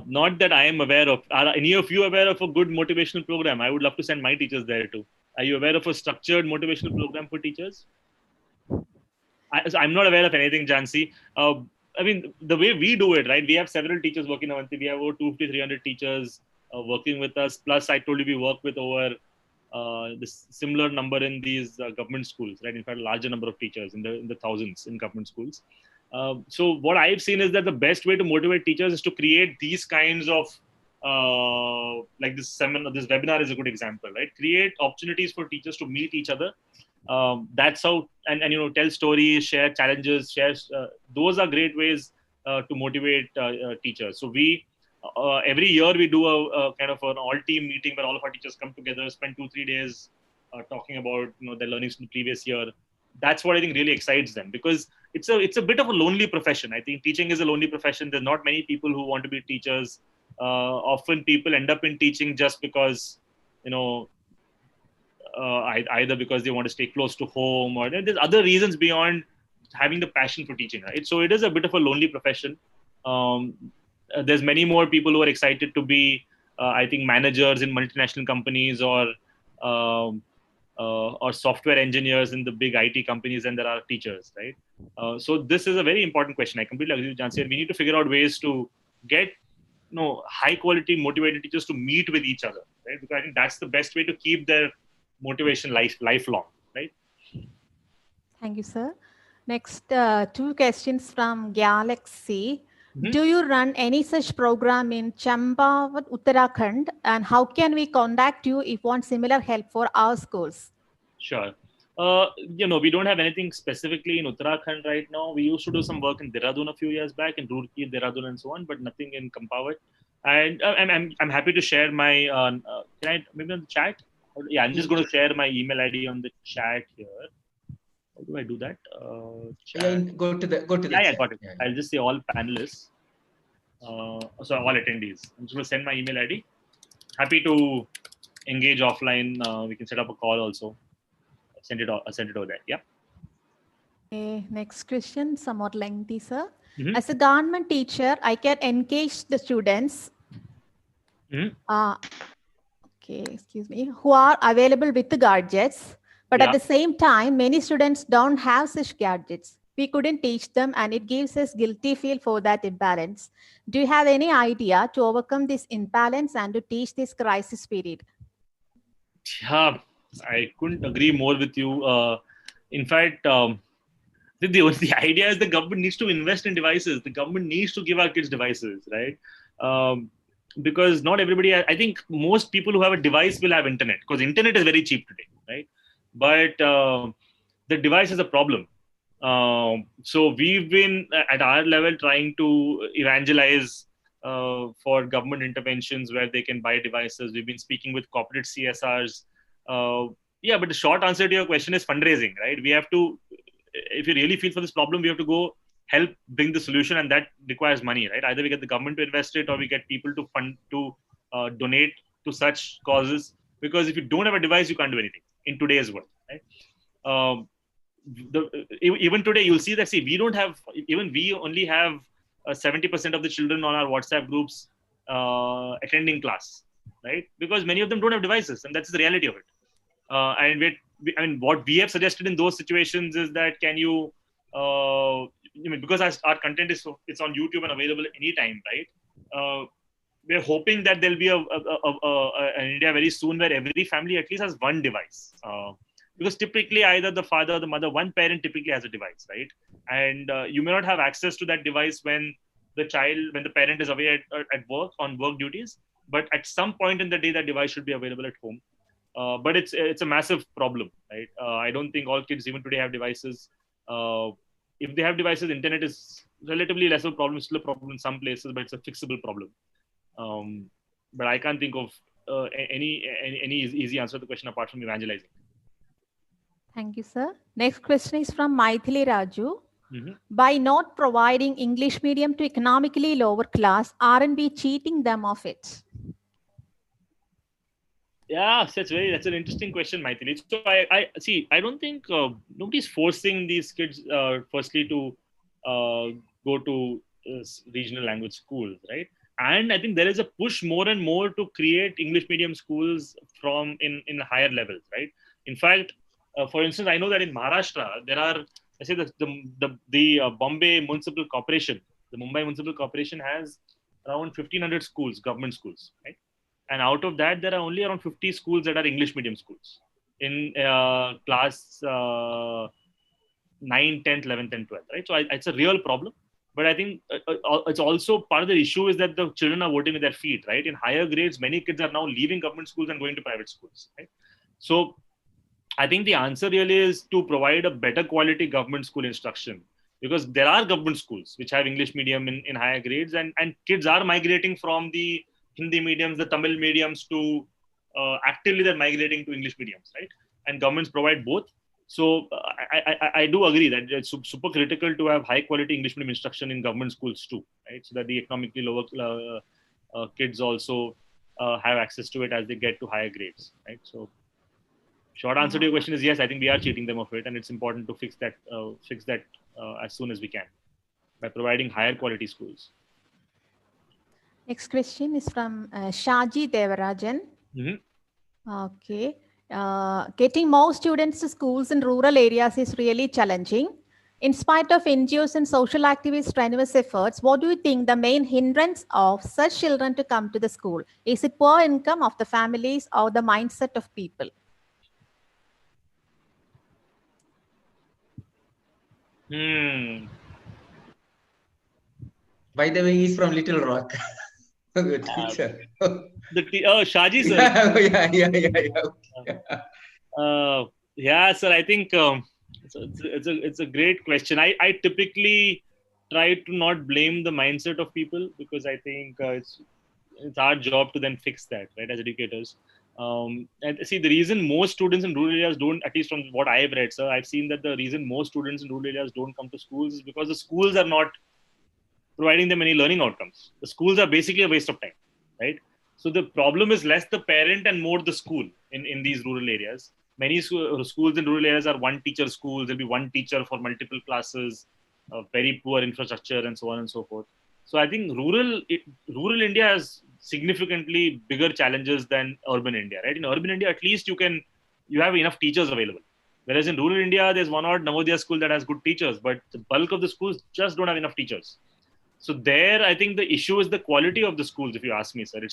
not that I am aware of. Are any of you aware of a good motivational program? I would love to send my teachers there too. Are you aware of a structured motivational program for teachers? I'm not aware of anything, Jancy. I mean, the way we do it, right? We have several teachers working in Avanti. We have over 250, 300 teachers working with us. Plus, I told you we work with over this similar number in these government schools, right? In fact, a larger number of teachers in the thousands in government schools. So what I've seen is that the best way to motivate teachers is to create these kinds of like this seminar, this webinar is a good example, right? Create opportunities for teachers to meet each other. That's how, and tell stories, share challenges, those are great ways to motivate teachers. So we every year we do a kind of an all-team meeting where all of our teachers come together, spend 2-3 days talking about their learnings from the previous year. That's what I think really excites them, because it's a bit of a lonely profession. I think teaching is a lonely profession. There's not many people who want to be teachers. Often people end up in teaching just because either because they want to stay close to home, or there's other reasons beyond having the passion for teaching, right? So it is a bit of a lonely profession. There's many more people who are excited to be, I think, managers in multinational companies or software engineers in the big IT companies than there are teachers, right? So this is a very important question. I completely agree with Jancy. We need to figure out ways to get high quality motivated teachers to meet with each other, right? Because I think that's the best way to keep their motivation lifelong, right? Thank you, sir. Next, 2 questions from Galaxy. Mm-hmm. Do you run any such program in Chambawat, Uttarakhand? And how can we contact you if want similar help for our schools? Sure. We don't have anything specifically in Uttarakhand right now. We used to do some work in Dehradun a few years back, in Roorkee, Dehradun, and so on, but nothing in Chambawat. And I'm happy to share my. Can I maybe on the chat? Yeah, I'm just going to share my email ID on the chat here. How do I do that? Go to the yeah, chat. got it. Yeah. I'll just say all panelists. So all attendees. I'm just going to send my email ID. Happy to engage offline. We can set up a call also. Send it over there. Yeah. Okay, next question, somewhat lengthy, sir. Mm-hmm. As a government teacher, I can engage the students. Mm-hmm. Okay, excuse me, who are available with the gadgets, but at the same time, many students don't have such gadgets. We couldn't teach them, and it gives us guilty feel for that imbalance. Do you have any idea to overcome this imbalance and to teach this crisis period? Yeah, I couldn't agree more with you. In fact, the idea is the government needs to invest in devices. The government needs to give our kids devices, right? Because not everybody, I think most people who have a device will have internet, because internet is very cheap today, right? But the device is a problem. So we've been at our level trying to evangelize for government interventions where they can buy devices. We've been speaking with corporate CSRs. Yeah, but the short answer to your question is fundraising, right? We have to, if you really feel for this problem, we have to go help bring the solution, and that requires money, right? Either we get the government to invest it, or we get people to fund, to donate to such causes. Because if you don't have a device, you can't do anything in today's world, right? Even today, you'll see that, see, we don't have, even we only have 70% of the children on our WhatsApp groups attending class, right? Because many of them don't have devices, and that's the reality of it. And I mean, what we have suggested in those situations is that, can you, I mean, because our content is, it's on YouTube and available anytime, right? We're hoping that there'll be an India very soon where every family at least has one device. Because typically either the father or the mother, one parent typically has a device, right? And you may not have access to that device when the parent is away at work, on work duties, but at some point in the day, that device should be available at home. But it's a massive problem, right? I don't think all kids even today have devices. If they have devices, internet is relatively less of a problem, still a problem in some places, but it's a fixable problem. But I can't think of any easy answer to the question apart from evangelizing. Thank you, sir. Next question is from Maithili Raju. Mm-hmm. By not providing English medium to economically lower class, aren't we cheating them of it? Yeah, that's an interesting question, Maithili. So I see. I don't think nobody's forcing these kids, firstly, to go to regional language schools, right? And I think there is a push more and more to create English medium schools in higher levels, right? In fact, for instance, I know that in Maharashtra there are, I say, the Bombay Municipal Corporation, the Mumbai Municipal Corporation has around 1,500 schools, government schools, right? And out of that, there are only around 50 schools that are English medium schools in class 9, 10th, 11th, and 12th, right? So it's a real problem. But I think it's also part of the issue is that the children are voting with their feet, right? In higher grades, many kids are now leaving government schools and going to private schools, right? So I think the answer really is to provide a better quality government school instruction, because there are government schools which have English medium in higher grades, and kids are migrating from the Hindi mediums, the Tamil mediums, to actively they're migrating to English mediums, right? And governments provide both. So I do agree that it's super critical to have high quality English medium instruction in government schools too, right? So that the economically lower kids also have access to it as they get to higher grades, right? So short answer to your question is yes, I think we are cheating them of it, and it's important to fix that as soon as we can by providing higher quality schools. Next question is from Shaji Devarajan. Mm-hmm. Okay. Getting more students to schools in rural areas is really challenging. In spite of NGOs and social activists' strenuous efforts, what do you think the main hindrance of such children to come to the school? Is it poor income of the families or the mindset of people? By the way, he's from Little Rock. Good teacher. Shaji sir. Yeah, sir. I think it's a great question. I typically try to not blame the mindset of people, because I think it's our job to then fix that, right, as educators. And see, the reason most students in rural areas don't, at least from what I've read, sir, I've seen that the reason most students in rural areas don't come to schools is because the schools are not providing them any learning outcomes. The schools are basically a waste of time, right? So the problem is less the parent and more the school in these rural areas. Many schools in rural areas are one teacher schools. There'll be one teacher for multiple classes, very poor infrastructure, and so on and so forth. So I think rural India has significantly bigger challenges than urban India, right? In urban India, at least you have enough teachers available. Whereas in rural India, there's one odd Navodaya school that has good teachers, but the bulk of the schools just don't have enough teachers. So there, I think the issue is the quality of the schools, if you ask me, sir. To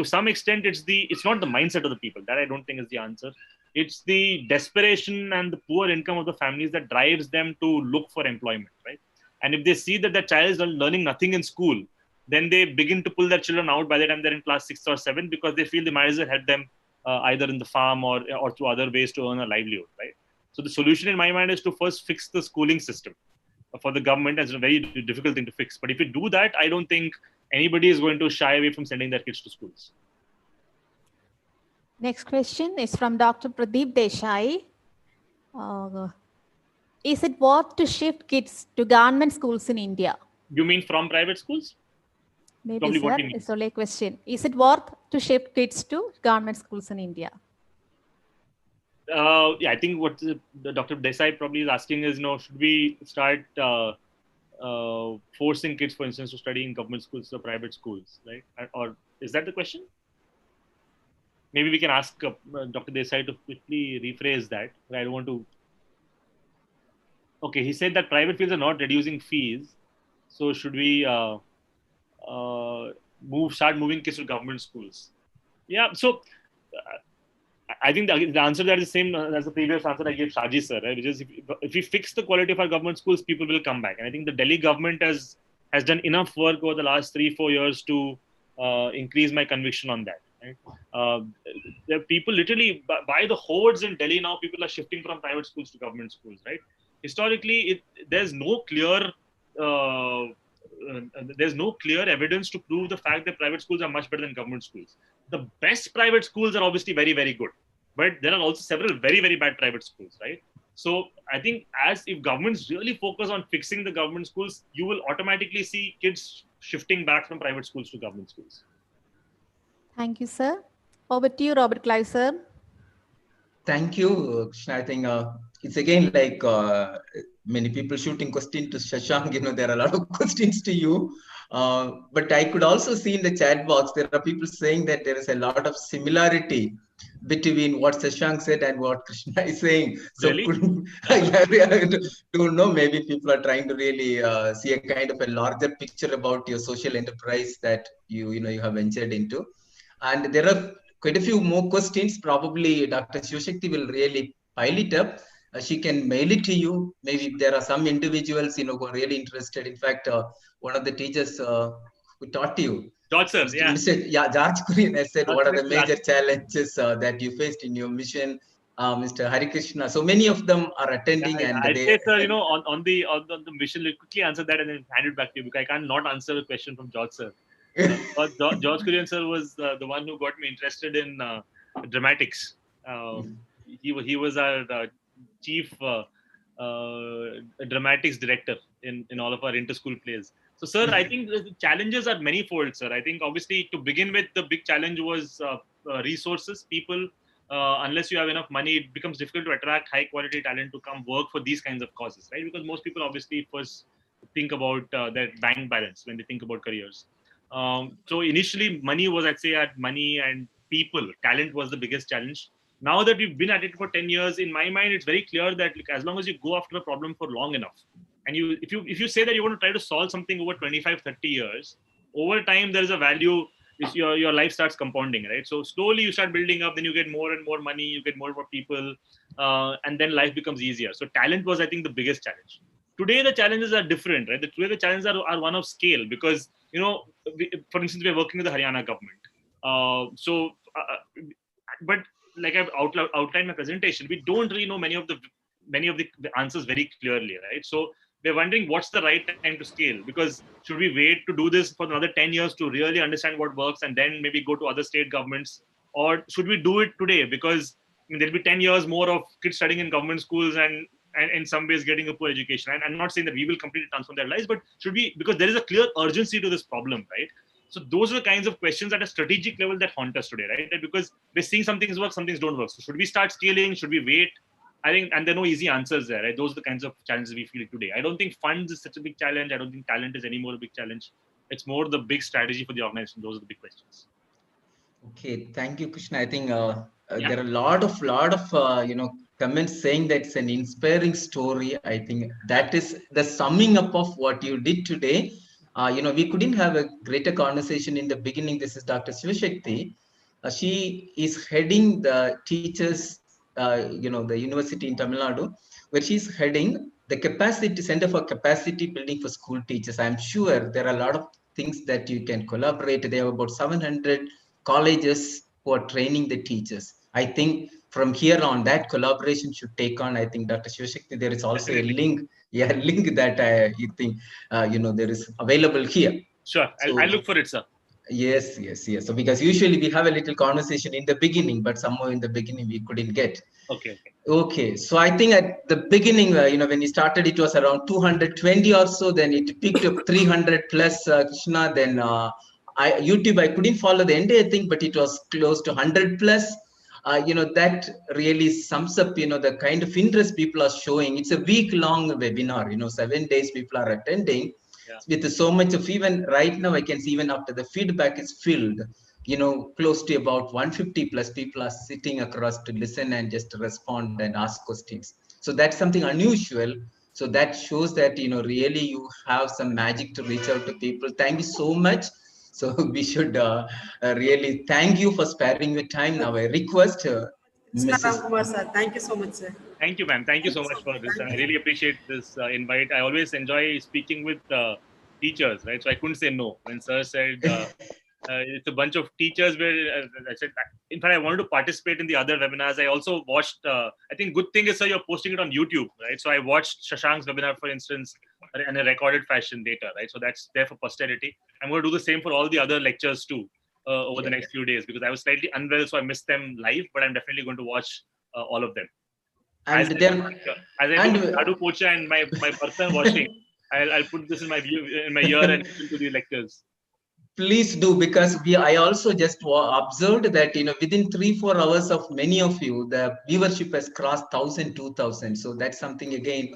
some extent, it's not the mindset of the people. That I don't think is the answer. It's the desperation and the poor income of the families that drives them to look for employment, right? And if they see that their child is learning nothing in school, then they begin to pull their children out by the time they're in class 6 or 7, because they feel they might as well help them either in the farm or through other ways to earn a livelihood, right? So the solution in my mind is to first fix the schooling system. for the government, as a very difficult thing to fix. But if you do that, I don't think anybody is going to shy away from sending their kids to schools. Next question is from Dr. Pradeep Desai. Is it worth to shift kids to government schools in India? You mean from private schools? Maybe, Probably what sir, we mean. it's only a question. Is it worth to shift kids to government schools in India? Yeah, I think what the Dr. Desai probably is asking is, should we start forcing kids, for instance, to study in government schools or private schools, right? Or is that the question? Maybe we can ask Dr. Desai to quickly rephrase that. I don't want to. Okay, he said that private fields are not reducing fees, so should we start moving kids to government schools? Yeah, so I think the answer that is the same as the previous answer I gave Shaji sir, right? Which is if we fix the quality of our government schools, people will come back. And I think the Delhi government has done enough work over the last 3-4 years to increase my conviction on that. Right? There are people literally by the hordes in Delhi now. People are shifting from private schools to government schools. Right? Historically, there's no clear evidence to prove the fact that private schools are much better than government schools. The best private schools are obviously very, very good, but there are also several very, very bad private schools, right? So I think if governments really focus on fixing the government schools, you will automatically see kids shifting back from private schools to government schools. Thank you, sir. Over to you, Robert Clive, sir. Thank you, Krishna. I think it's again like many people shooting question to Shashank. There are a lot of questions to you. But I could also see in the chat box, there are people saying that there is a lot of similarity between what Shashank said and what Krishna is saying. So Really? I don't know, maybe people are trying to really see a kind of a larger picture about your social enterprise that you have ventured into. And there are quite a few more questions. Probably Dr. Shivashakti will really pile it up. She can mail it to you. Maybe there are some individuals, who are really interested. In fact, one of the teachers who taught you, George sir, yeah. George Kurian has said, George what are the Kurian major challenges that you faced in your mission? Mr. Hari Krishna. So many of them are attending, and I'd they. say, sir, on the mission, let quickly answer that and then hand it back to you, because I can't not answer a question from George sir. But George Kurian sir was the one who got me interested in dramatics. He was our chief dramatics director in all of our inter-school plays. So, sir, I think the challenges are manifold, sir. I think obviously to begin with, the big challenge was resources, people. Unless you have enough money, it becomes difficult to attract high quality talent to come work for these kinds of causes, right? Because most people obviously first think about their bank balance when they think about careers. So initially, money was, I'd say, money and people. Talent was the biggest challenge. Now that we've been at it for 10 years, in my mind, it's very clear that as long as you go after a problem for long enough, and if you say that you want to try to solve something over 25, 30 years, over time, there is a value. Your life starts compounding, right? So slowly you start building up, then you get more and more money, you get more and more people, and then life becomes easier. So talent was, I think, the biggest challenge. Today, the challenges are different, right? Today, the challenges are one of scale because, for instance, we're working with the Haryana government. But like I've outlined my presentation, we don't really know many of the answers very clearly, right? So we're wondering what's the right time to scale, because should we wait to do this for another 10 years to really understand what works and then maybe go to other state governments, or should we do it today? Because there'll be 10 years more of kids studying in government schools and in some ways getting a poor education. And I'm not saying that we will completely transform their lives, but should we, because there is a clear urgency to this problem, right? So those are the kinds of questions at a strategic level that haunt us today, right? Because we're seeing some things work, some things don't work. So should we start scaling? Should we wait? I think, and there are no easy answers there, right? Those are the kinds of challenges we feel today. I don't think funds is such a big challenge. I don't think talent is anymore a big challenge. It's more the big strategy for the organization. Those are the big questions. Okay, thank you, Krishna. I think there are a lot of comments saying that it's an inspiring story. I think that is the summing up of what you did today. We couldn't have a greater conversation in the beginning. This is Dr. Shivashakti. She is heading the teachers, the university in Tamil Nadu, where she's heading the capacity center for capacity building for school teachers. I'm sure there are a lot of things that you can collaborate. They have about 700 colleges who are training the teachers. I think from here on, that collaboration should take on. I think Dr. Shivashakti, there is also a link yeah, link that you think there is available here. Sure, So, I'll look for it, sir. Yes. So because usually we have a little conversation in the beginning, but somehow in the beginning we couldn't get. Okay. Okay, so I think at the beginning, when we started, it was around 220 or so. Then it picked up 300 plus, Krishna. Then YouTube, I couldn't follow the entire thing, but it was close to 100 plus. That really sums up, the kind of interest people are showing. It's a week-long webinar. 7 days people are attending. Yeah. With so much of, even right now, I can see even after the feedback is filled, close to about 150 plus people are sitting across to listen and just respond and ask questions. So that's something unusual. So that shows that, really you have some magic to reach out to people. Thank you so much. So we should really thank you for sparing your time. Now I request Mrs. Kumar sir, thank you so much, sir. Thank you, ma'am. Thank you so much for this. And I really appreciate this invite. I always enjoy speaking with teachers, right? So I couldn't say no when sir said it's a bunch of teachers where I said, in fact, I wanted to participate in the other webinars. I also watched, I think good thing is, sir, you're posting it on YouTube, right? So I watched Shashank's webinar, for instance, in a recorded fashion later, right? So that's there for posterity. I'm going to do the same for all the other lectures too over the next few days, because I was slightly unwell, so I missed them live, but I'm definitely going to watch all of them. And as then, I do Adu Pocha and my person washing, I'll put this in my ear and listen to the lectures. Please do, because I also just observed that within 3-4 hours of many of you, the viewership has crossed 1,000, 2,000. So that's something again,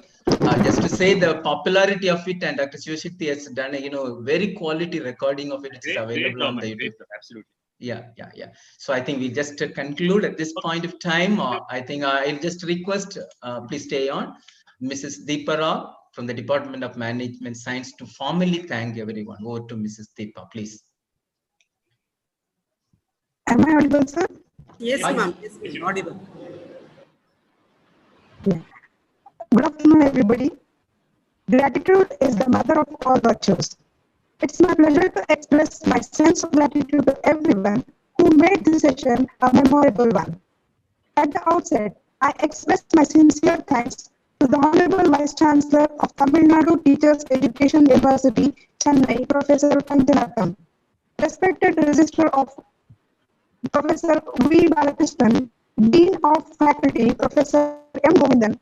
just to say the popularity of it, and Dr. Shivashakti has done a very quality recording of it, which is available on the YouTube. Absolutely. Yeah. So I think we just conclude at this point of time. I think I'll just request, please stay on, Mrs. Deepa Rao from the Department of Management Science to formally thank everyone. Over to Mrs. Deepa, please. Am I audible, sir? Yes, ma'am. Yes, ma'am. Audible. Yeah. Good afternoon, everybody. Gratitude is the mother of all virtues. It's my pleasure to express my sense of gratitude to everyone who made this session a memorable one. At the outset, I express my sincere thanks to the Honorable Vice Chancellor of Tamil Nadu Teachers Education University, Chennai, Professor Panjanathan, respected Registrar of Professor V. Balakrishnan, Dean of Faculty, Professor M. Govindan,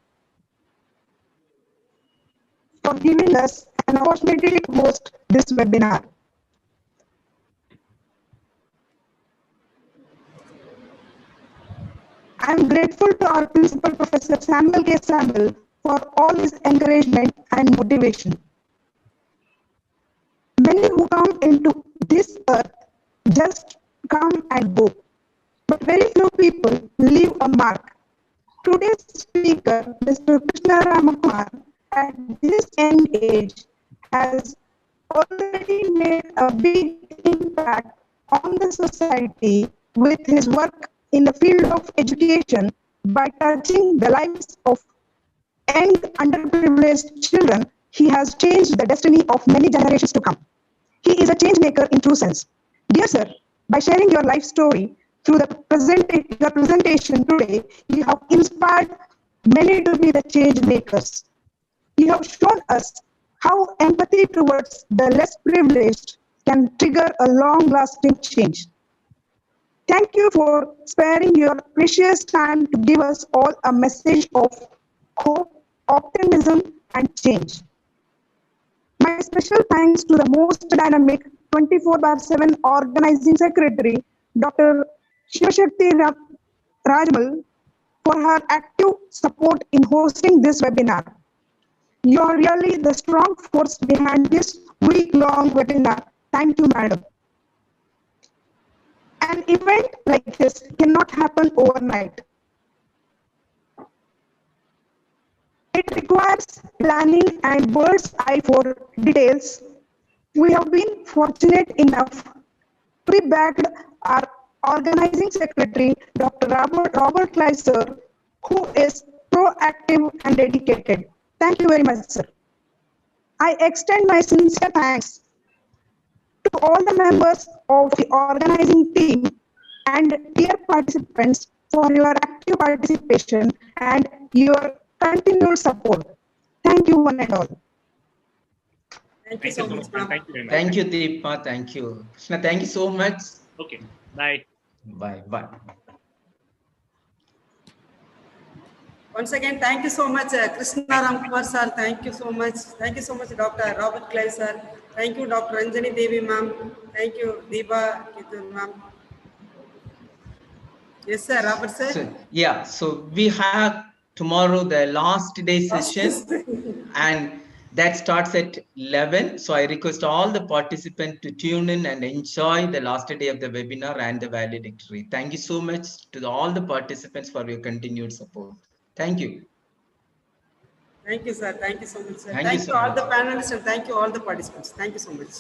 for giving us an opportunity to host this webinar. I am grateful to our principal, Professor Samuel K. Samuel, for all his encouragement and motivation. Many who come into this earth just come and go, but very few people leave a mark. Today's speaker, Mr. Krishna Ramakumar, at this young age, has already made a big impact on the society with his work in the field of education by touching the lives of young underprivileged children. He has changed the destiny of many generations to come. He is a change maker in true sense. Dear sir, by sharing your life story through your presentation today, you have inspired many to be the change makers. You have shown us how empathy towards the less privileged can trigger a long-lasting change. Thank you for sparing your precious time to give us all a message of hope, optimism, and change. My special thanks to the most dynamic 24/7 organizing secretary, Dr. Shivashakti Rajmal, for her active support in hosting this webinar. You are really the strong force behind this week-long webinar. Thank you, madam. An event like this cannot happen overnight. It requires planning and bird's eye for details. We have been fortunate enough to be backed our organizing secretary, Dr. Robert Kleiser, who is proactive and dedicated. Thank you very much, sir. I extend my sincere thanks to all the members of the organizing team and dear participants for your active participation and your continued support. Thank you, one and all. Thank you so much, ma'am. Thank you very much. Thank you, Deepa. Thank you. Krishna, thank you so much. Okay. Bye. Bye. Bye. Once again, thank you so much, Krishna Ramkumar sir. Thank you so much. Thank you so much, Dr. Robert Clive sir. Thank you, Dr. Anjani Devi ma'am. Thank you, Deepa Kittur ma'am. Yes, sir, Robert sir. So we have tomorrow the last day session, and that starts at 11. So I request all the participants to tune in and enjoy the last day of the webinar and the valedictory. Thank you so much to all the participants for your continued support. Thank you. Thank you, sir. Thank you so much, sir. Thank you Thank so you all much. the panelists and thank you all the participants. Thank you so much.